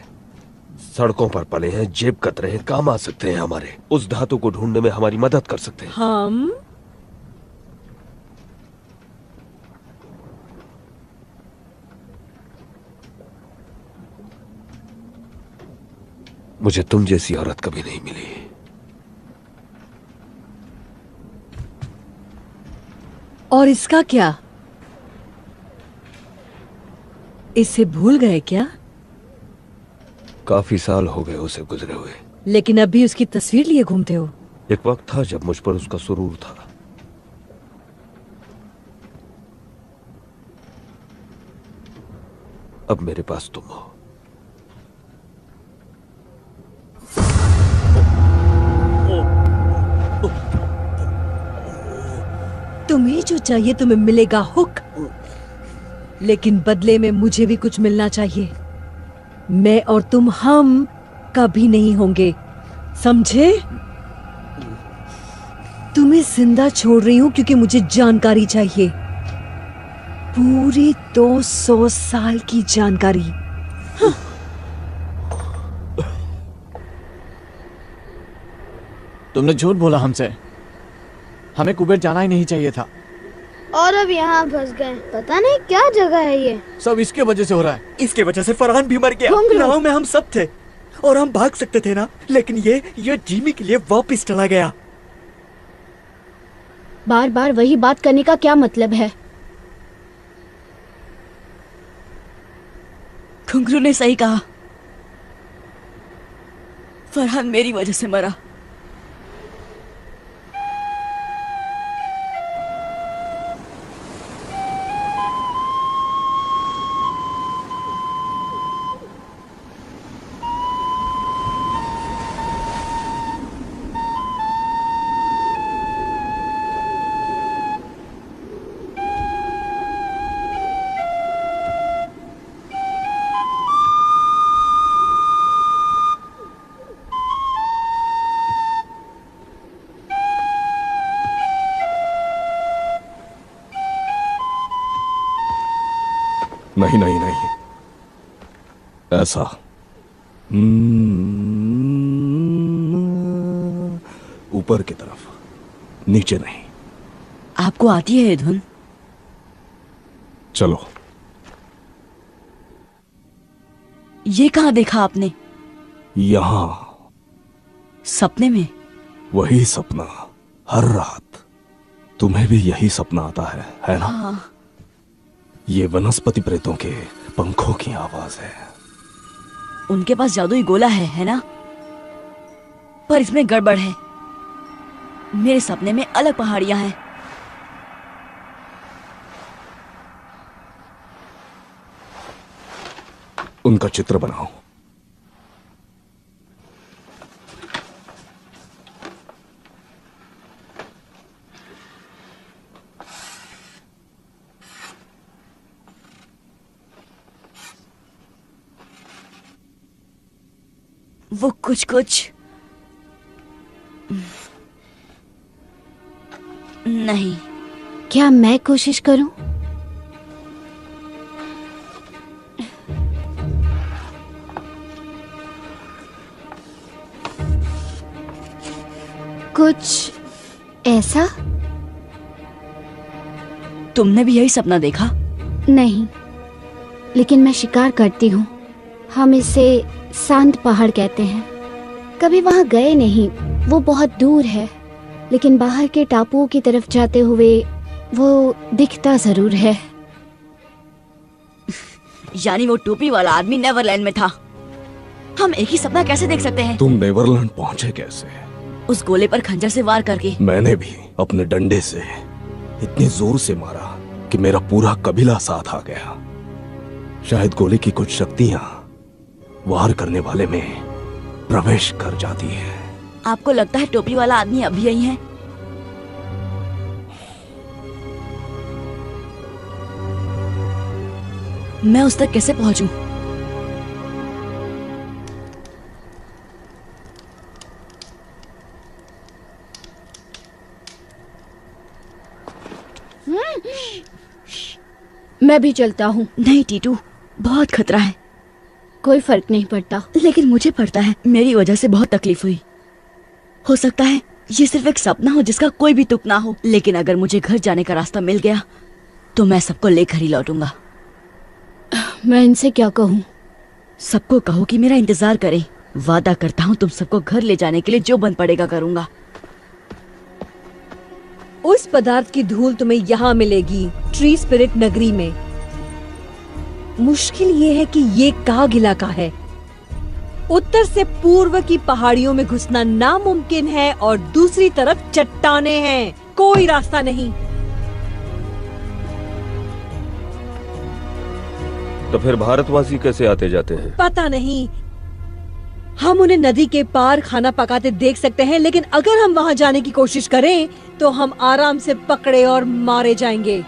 सड़कों पर पले हैं, जेब कतरे हैं, काम आ सकते हैं हमारे। उस धातु को ढूंढने में हमारी मदद कर सकते हैं। हम मुझे तुम जैसी औरत कभी नहीं मिली। और इसका क्या? इसे भूल गए क्या? काफी साल हो गए उसे गुजरे हुए, लेकिन अब भी उसकी तस्वीर लिए घूमते हो। एक वक्त था जब मुझ पर उसका सुरूर था। अब मेरे पास तुम हो। तुम्हें जो चाहिए तुम्हें मिलेगा, हुक। लेकिन बदले में मुझे भी कुछ मिलना चाहिए। मैं और तुम हम कभी नहीं होंगे, समझे? तुम्हें जिंदा छोड़ रही हूं क्योंकि मुझे जानकारी चाहिए। पूरी 200 साल की जानकारी। तुमने झूठ बोला हमसे। हमें कुबेर जाना ही नहीं चाहिए था। और अब यहाँ फंस गए। पता नहीं क्या जगह है ये। सब इसके वजह से हो रहा है। इसके वजह से फरहान भी मर गया। नाव में हम सब थे और हम भाग सकते थे ना, लेकिन ये जिमी के लिए वापस चला गया। बार बार वही बात करने का क्या मतलब है? घुंघरू ने सही कहा, फरहान मेरी वजह से मरा। नहीं नहीं नहीं, ऐसा ऊपर की तरफ, नीचे नहीं। आपको आती है ये धुन? चलो। ये कहाँ देखा आपने? यहां। सपने में? वही सपना हर रात। तुम्हें भी यही सपना आता है ना? हाँ। ये वनस्पति प्रेतों के पंखों की आवाज है। उनके पास जादुई गोला है ना? पर इसमें गड़बड़ है। मेरे सपने में अलग पहाड़ियां हैं। उनका चित्र बनाओ। वो कुछ नहीं। क्या मैं कोशिश करूं? कुछ ऐसा? तुमने भी यही सपना देखा? नहीं, लेकिन मैं शिकार करती हूँ। हम इसे शांत पहाड़ कहते हैं। कभी वहां गए नहीं, वो बहुत दूर है, लेकिन बाहर के टापुओं की तरफ जाते हुए वो दिखता जरूर है। यानी वो टोपी वाला आदमी नेवरलैंड में था। हम एक ही सपना कैसे देख सकते हैं? तुम नेवरलैंड पहुंचे कैसे? उस गोले पर खंजर से वार करके। मैंने भी अपने डंडे से इतनी जोर से मारा कि मेरा पूरा कबीला साथ आ गया। शायद गोले की कुछ शक्तियां वार करने वाले में प्रवेश कर जाती है। आपको लगता है टोपी वाला आदमी अभी यही है? मैं उस तक कैसे पहुंचूं? मैं भी चलता हूँ। नहीं टीटू, बहुत खतरा है। कोई फर्क नहीं पड़ता। लेकिन मुझे पड़ता है। मेरी वजह से बहुत तकलीफ हुई। हो सकता है ये सिर्फ एक सपना हो जिसका कोई भी तुक ना हो, लेकिन अगर मुझे घर जाने का रास्ता मिल गया तो मैं सबको लेकर ही लौटूंगा। मैं इनसे क्या कहूँ? सबको कहो कि मेरा इंतजार करें। वादा करता हूँ तुम सबको घर ले जाने के लिए जो बन पड़ेगा करूंगा। उस पदार्थ की धूल तुम्हें यहाँ मिलेगी, ट्री स्पिरिट नगरी में। मुश्किल ये है कि ये काग इलाका है। उत्तर से पूर्व की पहाड़ियों में घुसना नामुमकिन है और दूसरी तरफ चट्टानें हैं। कोई रास्ता नहीं। तो फिर भारतवासी कैसे आते जाते हैं? पता नहीं। हम उन्हें नदी के पार खाना पकाते देख सकते हैं, लेकिन अगर हम वहां जाने की कोशिश करें तो हम आराम से पकड़े और मारे जाएंगे।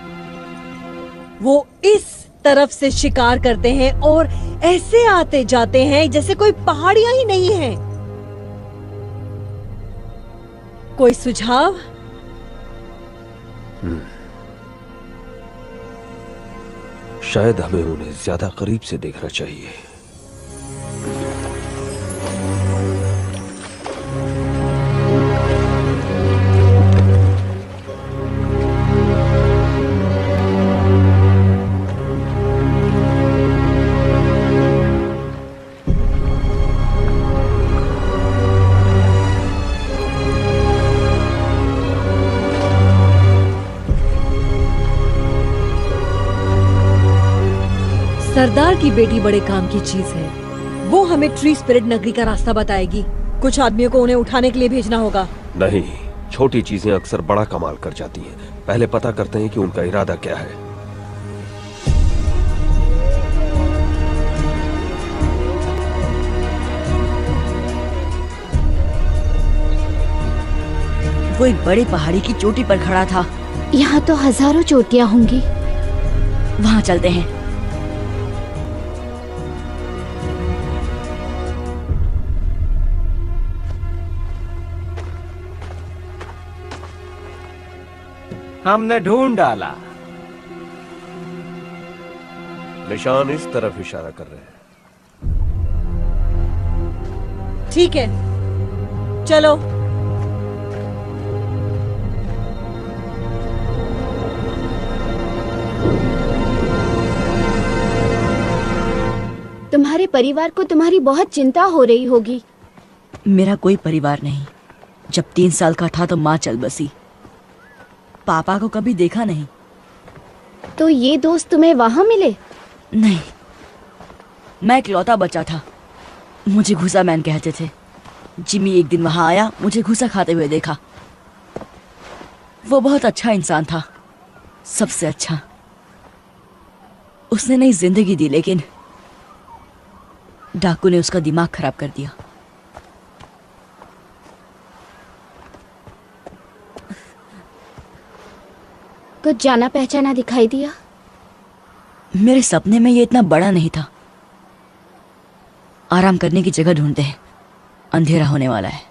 वो इस तरफ से शिकार करते हैं और ऐसे आते जाते हैं जैसे कोई पहाड़ियां ही नहीं है। कोई सुझाव? शायद हमें उन्हें ज्यादा करीब से देखना चाहिए। सरदार की बेटी बड़े काम की चीज है। वो हमें ट्री स्पिरिट नगरी का रास्ता बताएगी। कुछ आदमियों को उन्हें उठाने के लिए भेजना होगा। नहीं, छोटी चीजें अक्सर बड़ा कमाल कर जाती हैं। पहले पता करते हैं कि उनका इरादा क्या है। वो एक बड़े पहाड़ी की चोटी पर खड़ा था। यहाँ तो हजारों चोटियाँ होंगी। वहाँ चलते हैं। हमने ढूंढ डाला। निशान इस तरफ इशारा कर रहे हैं। ठीक है, चलो। तुम्हारे परिवार को तुम्हारी बहुत चिंता हो रही होगी। मेरा कोई परिवार नहीं। जब 3 साल का था तो माँ चल बसी। पापा को कभी देखा नहीं। तो ये दोस्त तुम्हें वहां मिले? नहीं, मैं इकलौता बच्चा था। मुझे घुसा मैन कहते थे। जिमी एक दिन वहां आया, मुझे घुसा खाते हुए देखा। वो बहुत अच्छा इंसान था, सबसे अच्छा। उसने नई जिंदगी दी, लेकिन डाकू ने उसका दिमाग खराब कर दिया। कुछ जाना पहचाना दिखाई दिया? मेरे सपने में ये इतना बड़ा नहीं था। आराम करने की जगह ढूंढते हैं, अंधेरा होने वाला है।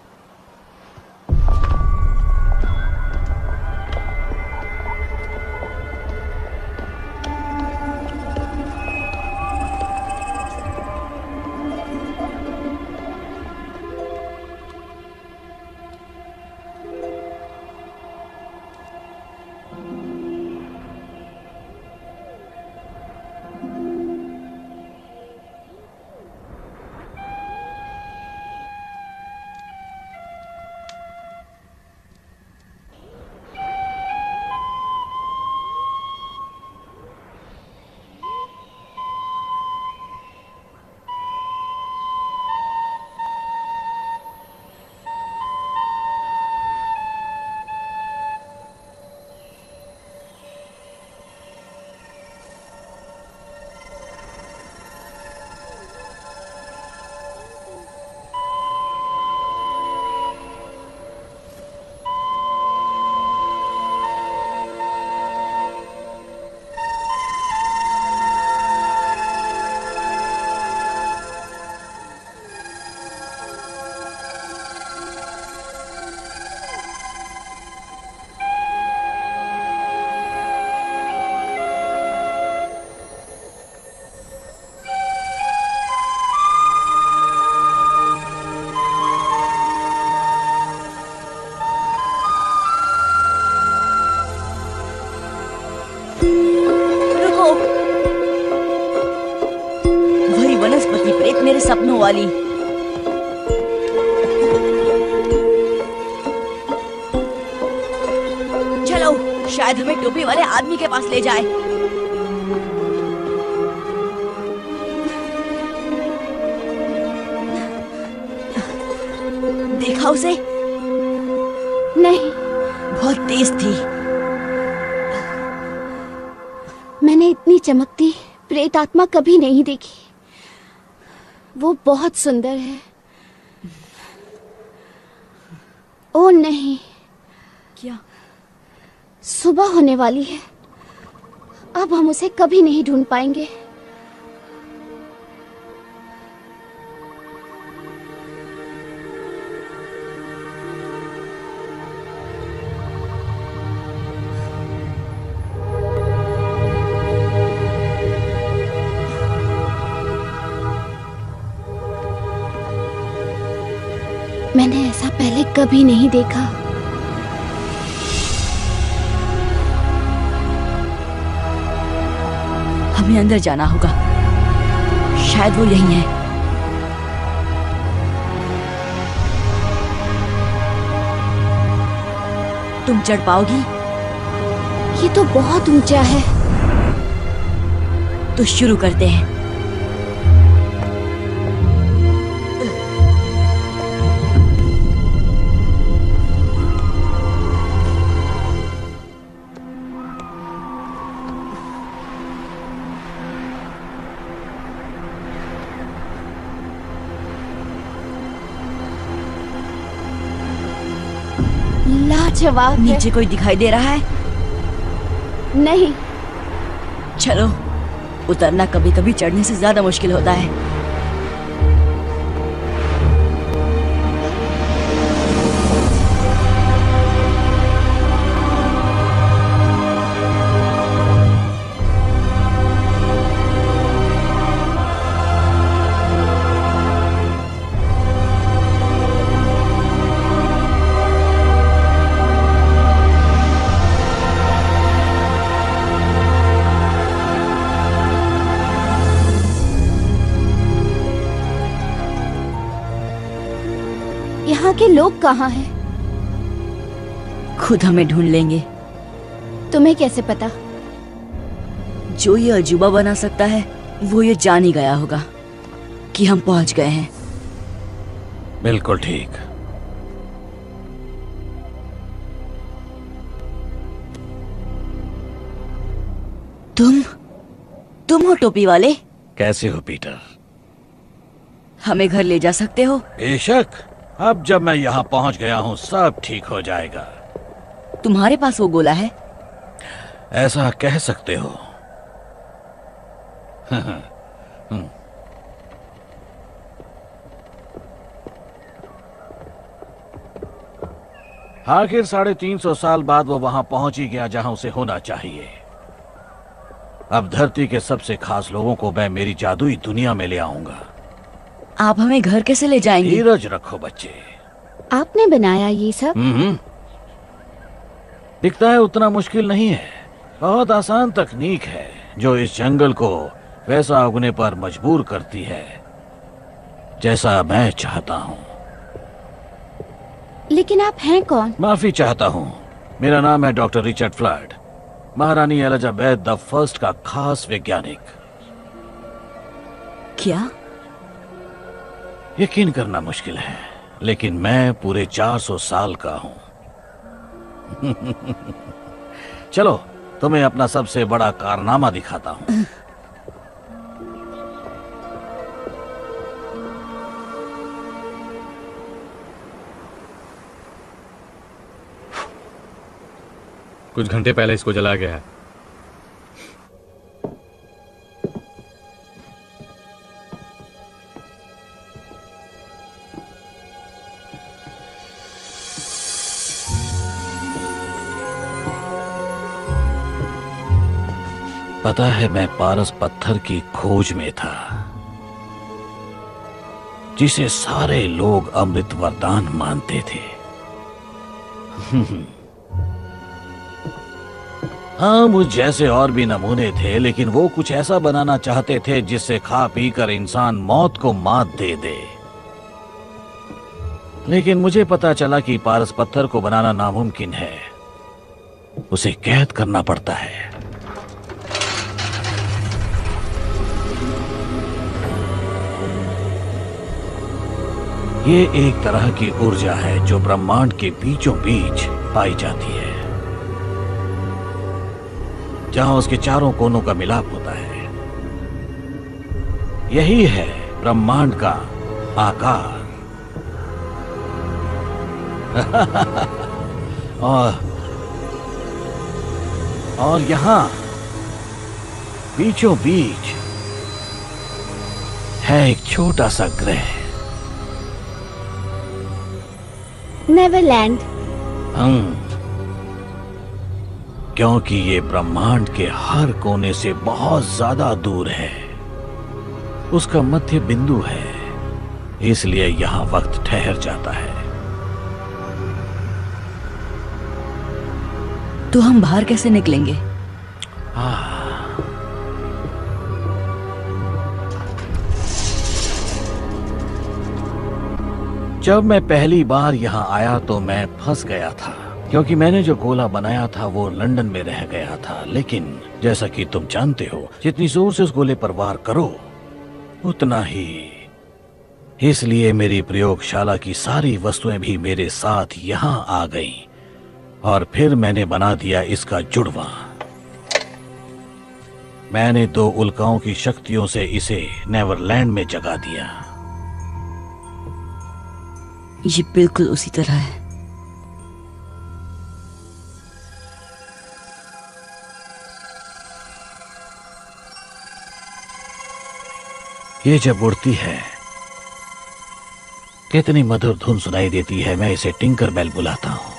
वनस्पति प्रेत मेरे सपनों वाली। चलो, शायद हमें टोपी वाले आदमी के पास ले जाए। देखा उसे? नहीं। बहुत तेज थी। मैंने इतनी चमकती प्रेत आत्मा कभी नहीं देखी। वो बहुत सुंदर है। ओ नहीं। क्या? सुबह होने वाली है। अब हम उसे कभी नहीं ढूंढ पाएंगे। कभी नहीं देखा। हमें अंदर जाना होगा, शायद वो यही है। तुम चढ़ पाओगी? ये तो बहुत ऊंचा है। तो शुरू करते हैं। लाजवाब है। नीचे कोई दिखाई दे रहा है? नहीं। चलो, उतरना कभी कभी चढ़ने से ज्यादा मुश्किल होता है। यहाँ के लोग कहाँ हैं? खुद हमें ढूंढ लेंगे। तुम्हें कैसे पता? जो ये अजूबा बना सकता है वो ये जान ही गया होगा कि हम पहुंच गए हैं। बिल्कुल ठीक। तुम हो टोपी वाले? कैसे हो पीटर? हमें घर ले जा सकते हो? बेशक। अब जब मैं यहाँ पहुँच गया हूँ सब ठीक हो जाएगा। तुम्हारे पास वो गोला है? ऐसा कह सकते हो। आखिर 350 साल बाद वो वहां पहुंच ही गया जहां उसे होना चाहिए। अब धरती के सबसे खास लोगों को मैं मेरी जादुई दुनिया में ले आऊंगा। आप हमें घर कैसे ले जाएंगे? धीरज रखो बच्चे। आपने बनाया ये सब? दिखता है उतना मुश्किल नहीं है। बहुत आसान तकनीक है जो इस जंगल को वैसा उगने पर मजबूर करती है जैसा मैं चाहता हूँ। लेकिन आप हैं कौन? माफी चाहता हूँ। मेरा नाम है डॉक्टर रिचर्ड फ्लड, महारानी एलिजाबेथ द फर्स्ट का खास वैज्ञानिक। क्या? यकीन करना मुश्किल है, लेकिन मैं पूरे 400 साल का हूं। चलो तुम्हें अपना सबसे बड़ा कारनामा दिखाता हूं। कुछ घंटे पहले इसको जलाया गया है। पता है मैं पारस पत्थर की खोज में था जिसे सारे लोग अमृत वरदान मानते थे। हाँ, मुझ जैसे और भी नमूने थे, लेकिन वो कुछ ऐसा बनाना चाहते थे जिससे खा पी कर इंसान मौत को मात दे दे। लेकिन मुझे पता चला कि पारस पत्थर को बनाना नामुमकिन है, उसे कैद करना पड़ता है। ये एक तरह की ऊर्जा है जो ब्रह्मांड के बीचों बीच पाई जाती है, जहां उसके चारों कोनों का मिलाप होता है। यही है ब्रह्मांड का आकार। और यहां बीचों बीच है एक छोटा सा ग्रह, नेवरलैंड। क्योंकि ये ब्रह्मांड के हर कोने से बहुत ज्यादा दूर है, उसका मध्य बिंदु है, इसलिए यहां वक्त ठहर जाता है। तो हम बाहर कैसे निकलेंगे? जब मैं पहली बार यहाँ आया तो मैं फंस गया था, क्योंकि मैंने जो गोला बनाया था वो लंदन में रह गया था। लेकिन जैसा कि तुम जानते हो, जितनी जोर से उस गोले पर वार करो उतना ही। इसलिए मेरी प्रयोगशाला की सारी वस्तुएं भी मेरे साथ यहाँ आ गईं और फिर मैंने बना दिया इसका जुड़वा। मैंने 2 उल्काओं की शक्तियों से इसे नेवरलैंड में जगा दिया। ये बिल्कुल उसी तरह है। ये जब उड़ती है कितनी मधुर धुन सुनाई देती है। मैं इसे टिंकर बेल बुलाता हूं।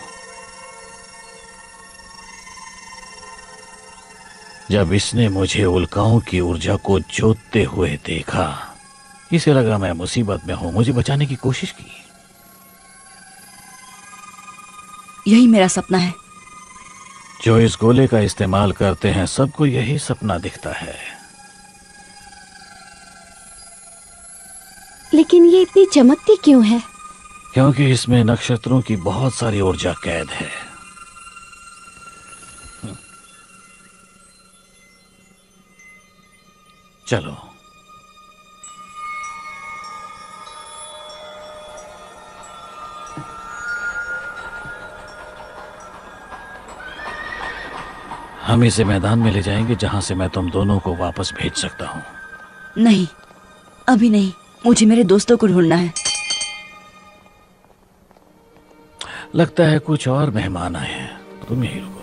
जब इसने मुझे उल्काओं की ऊर्जा को जोतते हुए देखा, इसे लगा मैं मुसीबत में हूं, मुझे बचाने की कोशिश की। यही मेरा सपना है। जो इस गोले का इस्तेमाल करते हैं सबको यही सपना दिखता है। लेकिन ये इतनी चमकती क्यों है? क्योंकि इसमें नक्षत्रों की बहुत सारी ऊर्जा कैद है। चलो। हम इसे मैदान में ले जाएंगे जहां से मैं तुम दोनों को वापस भेज सकता हूं। नहीं, अभी नहीं। मुझे मेरे दोस्तों को ढूंढना है। लगता है कुछ और मेहमान आए हैं, तुम यहीं रुको।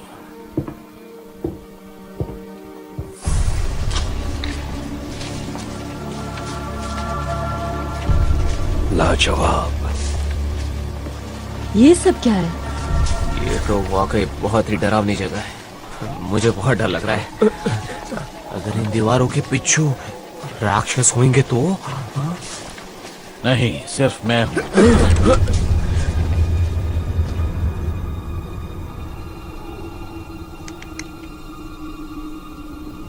लाजवाब। ये सब क्या है? ये तो वाकई बहुत ही डरावनी जगह है। मुझे बहुत डर लग रहा है। अगर इन दीवारों के पीछे राक्षस होंगे तो? नहीं, सिर्फ मैं हूं।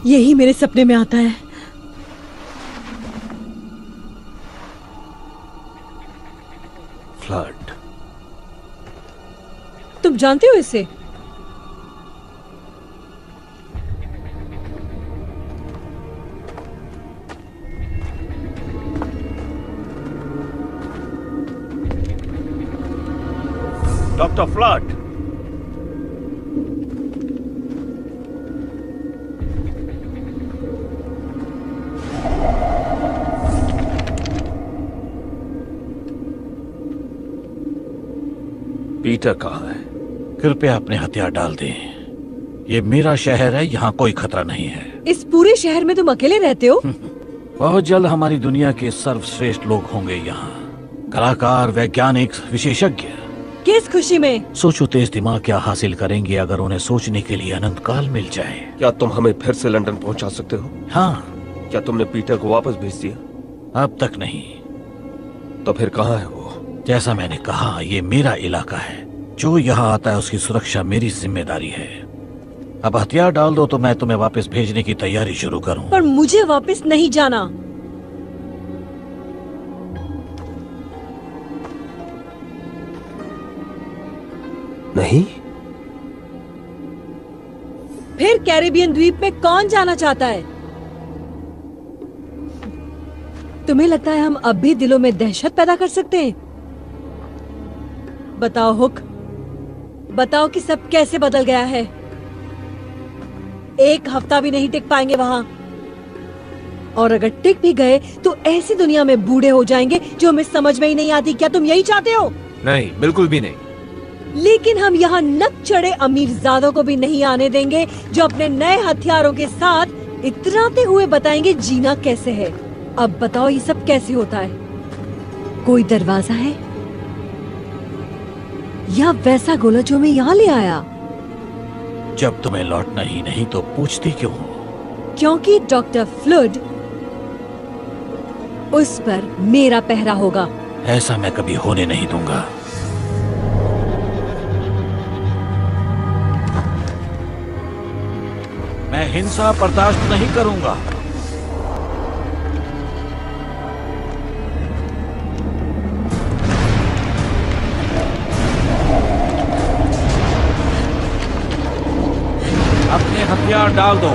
यही मेरे सपने में आता है। फ्लड। तुम जानते हो इसे? Doctor flood. पीटर कहाँ है? कृपया अपने हथियार डाल दें। ये मेरा शहर है, यहाँ कोई खतरा नहीं है। इस पूरे शहर में तुम अकेले रहते हो? बहुत जल्द हमारी दुनिया के सर्वश्रेष्ठ लोग होंगे यहाँ। कलाकार, वैज्ञानिक, विशेषज्ञ। किस खुशी में? सोचो तेज दिमाग क्या हासिल करेंगे अगर उन्हें सोचने के लिए अनंत काल मिल जाए। क्या तुम हमें फिर से लंदन पहुंचा सकते हो? हाँ। क्या तुमने पीटर को वापस भेज दिया? अब तक नहीं। तो फिर कहाँ है वो? जैसा मैंने कहा, ये मेरा इलाका है। जो यहाँ आता है उसकी सुरक्षा मेरी जिम्मेदारी है। अब हथियार डाल दो तो मैं तुम्हें वापस भेजने की तैयारी शुरू करूं। पर मुझे वापस नहीं जाना। नहीं? फिर कैरिबियन द्वीप में कौन जाना चाहता है? तुम्हें लगता है हम अब भी दिलों में दहशत पैदा कर सकते हैं? बताओ हुक, बताओ कि सब कैसे बदल गया है। 1 हफ्ता भी नहीं टिक पाएंगे वहां, और अगर टिक भी गए तो ऐसी दुनिया में बूढ़े हो जाएंगे जो हमें समझ में ही नहीं आती। क्या तुम यही चाहते हो? नहीं, बिल्कुल भी नहीं। लेकिन हम यहाँ नक चढ़े अमीरजादों को भी नहीं आने देंगे जो अपने नए हथियारों के साथ इतराते हुए बताएंगे जीना कैसे है। अब बताओ ये सब कैसे होता है? कोई दरवाजा है या वैसा गोला जो मैं यहाँ ले आया? जब तुम्हें लौटना ही नहीं तो पूछती क्यों हो? क्योंकि डॉक्टर फ्लड, उस पर मेरा पहरा होगा। ऐसा मैं कभी होने नहीं दूंगा। मैं हिंसा बर्दाश्त नहीं करूंगा। अपने हथियार डाल दो।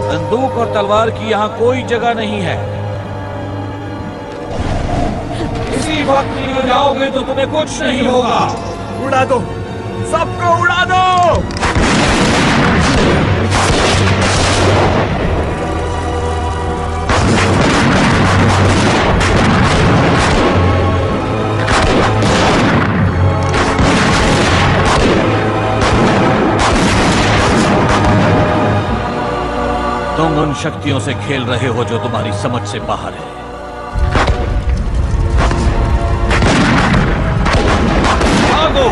बंदूक और तलवार की यहाँ कोई जगह नहीं है। इसी वक्त निकल जाओगे तो तुम्हें कुछ नहीं होगा। उड़ा दो, सबको उड़ा दो। तुम उन शक्तियों से खेल रहे हो जो तुम्हारी समझ से बाहर है। भागो,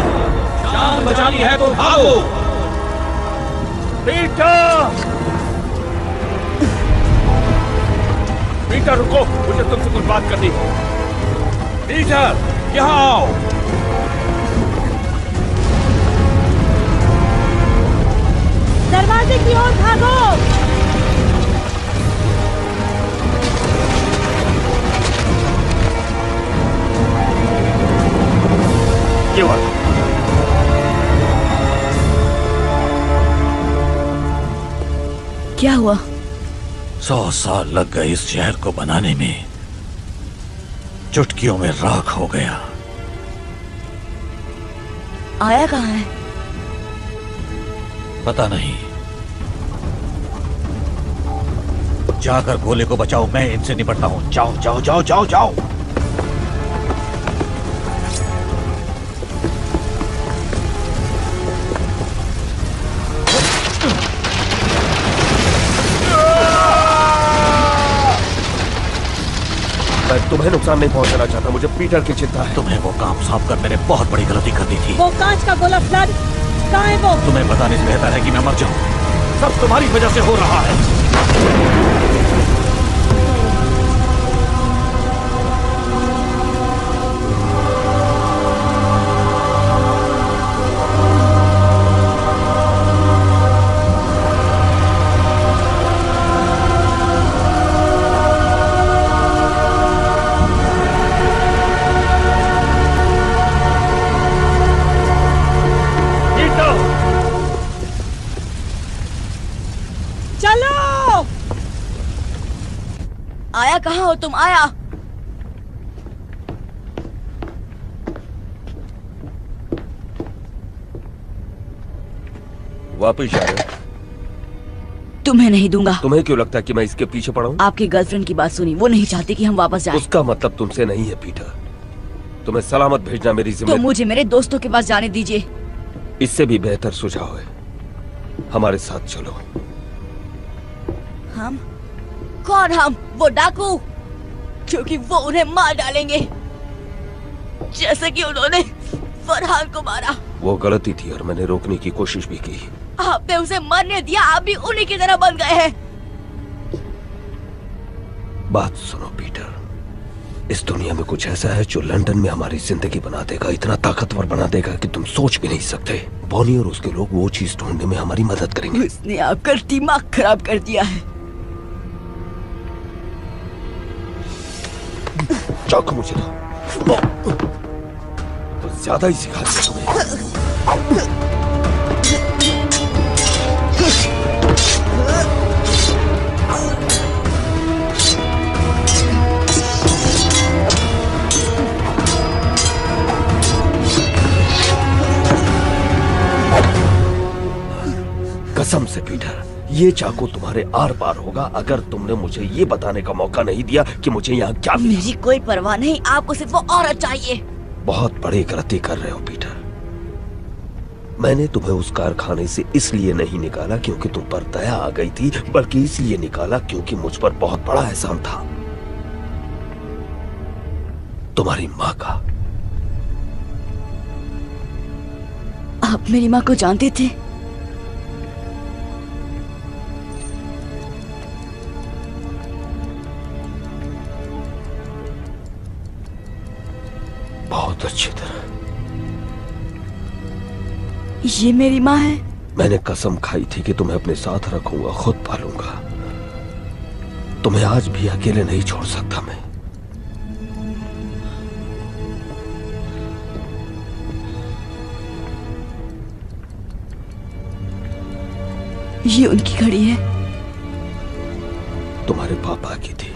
जान बचानी है तो भागो। पीटर, पीटर रुको, मुझे तुमसे कुछ बात करनी है। पीटर, यहाँ आओ। दरवाजे की ओर भागो। क्यों? क्या हुआ? 100 साल लग गए इस शहर को बनाने में, चुटकियों में राख हो गया। आया कहाँ है? पता नहीं। जाकर गोले को बचाओ, मैं इनसे निपटता हूं। जाओ जाओ जाओ जाओ जाओ। मैं तुम्हें नुकसान नहीं पहुंचाना चाहता, मुझे पीटर की चिंता है। तुम्हें वो काम साफ कर मैंने बहुत बड़ी गलती कर दी थी। वो कांच का गोला फ्लड कहाँ है वो? तुम्हें बताने से बेहतर है कि मैं मर जाऊं। सब तुम्हारी वजह से हो रहा है। आया कहाँ हो तुम? आया। वापस जा रहे हो? तुम्हें नहीं दूंगा। तुम्हें क्यों लगता है कि मैं इसके पीछे पड़ा हूँ? आपकी गर्लफ्रेंड की बात सुनी, वो नहीं चाहती कि हम वापस जाएं। उसका मतलब तुमसे नहीं है पीटर। तुम्हें सलामत भेजना मेरी तो जिम्मेदारी। मुझे मेरे दोस्तों के पास जाने दीजिए। इससे भी बेहतर सुझाव है, हमारे साथ चलो। हम? कौन हम? वो डाकू, क्योंकि वो उन्हें मार डालेंगे जैसे कि उन्होंने फरहान को मारा। वो गलती थी और मैंने रोकने की कोशिश भी की। आपने उसे मरने दिया, आप भी उन्हीं की तरह बन गए हैं। बात सुनो पीटर, इस दुनिया में कुछ ऐसा है जो लंदन में हमारी जिंदगी बना देगा, इतना ताकतवर बना देगा कि तुम सोच भी नहीं सकते। बॉनी और उसके लोग वो चीज ढूंढने में हमारी मदद करेंगे। उसने आपका दिमाग खराब कर दिया है। चाकू मुझे दो। तो ज्यादा ही सिखा दिया तुम्हें। कसम से पीटर, ये चाकू तुम्हारे आर पार होगा अगर तुमने मुझे ये बताने का मौका नहीं दिया कि मुझे यहाँ क्या मिला। मेरी कोई परवाह नहीं, आपको सिर्फ वो औरत चाहिए। बहुत बड़ी गलती कर रहे हो पीटर। मैंने तुम्हें उस कारखाने से इसलिए नहीं निकाला क्योंकि तुम पर दया आ गई थी, बल्कि इसलिए निकाला क्योंकि मुझ पर बहुत बड़ा एहसान था, तुम्हारी माँ का। आप मेरी माँ को जानते थे? बहुत अच्छी तरह। ये मेरी माँ है? मैंने कसम खाई थी कि तुम्हें अपने साथ रखूंगा, खुद पालूंगा। तुम्हें आज भी अकेले नहीं छोड़ सकता मैं। ये उनकी घड़ी है। तुम्हारे पापा की थी।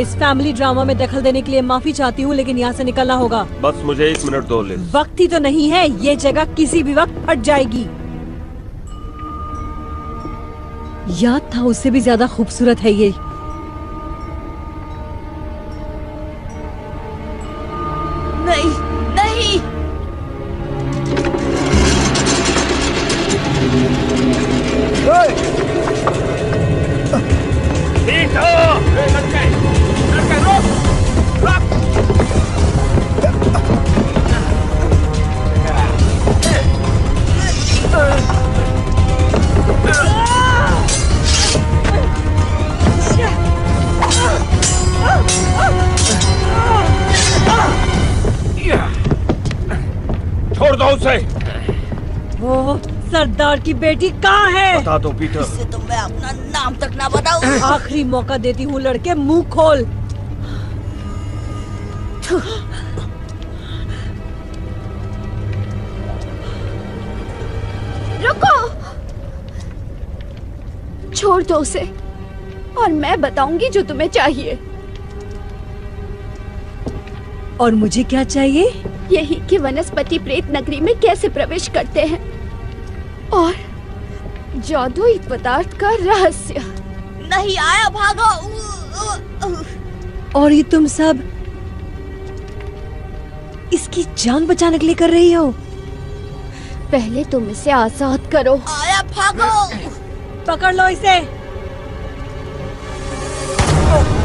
इस फैमिली ड्रामा में दखल देने के लिए माफी चाहती हूँ, लेकिन यहाँ से निकलना होगा। बस मुझे 1 मिनट दो लिज। वक्त ही तो नहीं है, ये जगह किसी भी वक्त फट जाएगी। याद था उससे भी ज्यादा खूबसूरत है ये। नहीं नहीं, छोड़ दो उसे। वो सरदार की बेटी कहाँ है? बता दो पीटर। इससे तो मैं अपना नाम तक ना बताऊं। आखिरी मौका देती हूँ लड़के, मुंह खोल। रुको, छोड़ दो उसे और मैं बताऊंगी जो तुम्हें चाहिए। और मुझे क्या चाहिए? यही कि वनस्पति प्रेत नगरी में कैसे प्रवेश करते हैं और जादुई पदार्थ का रहस्य। नहीं आया, भागो। और ये तुम सब इसकी जान बचाने के लिए कर रही हो? पहले तुम इसे आजाद करो। आया, भागो। पकड़ लो इसे।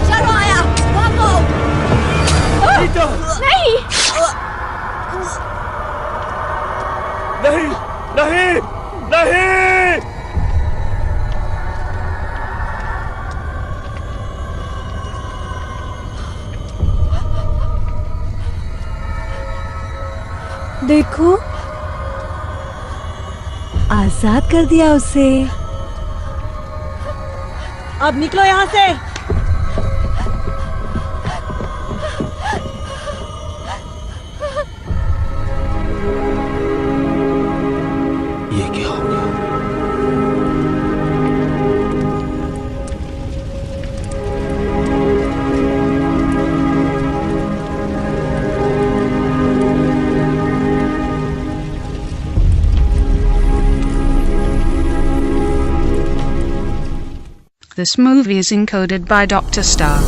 चलो आया, भागो। नहीं नहीं नहीं नहीं। देखो, आजाद कर दिया उसे। अब निकलो यहाँ से। ये क्या हो गया? This movie is encoded by Dr. Star.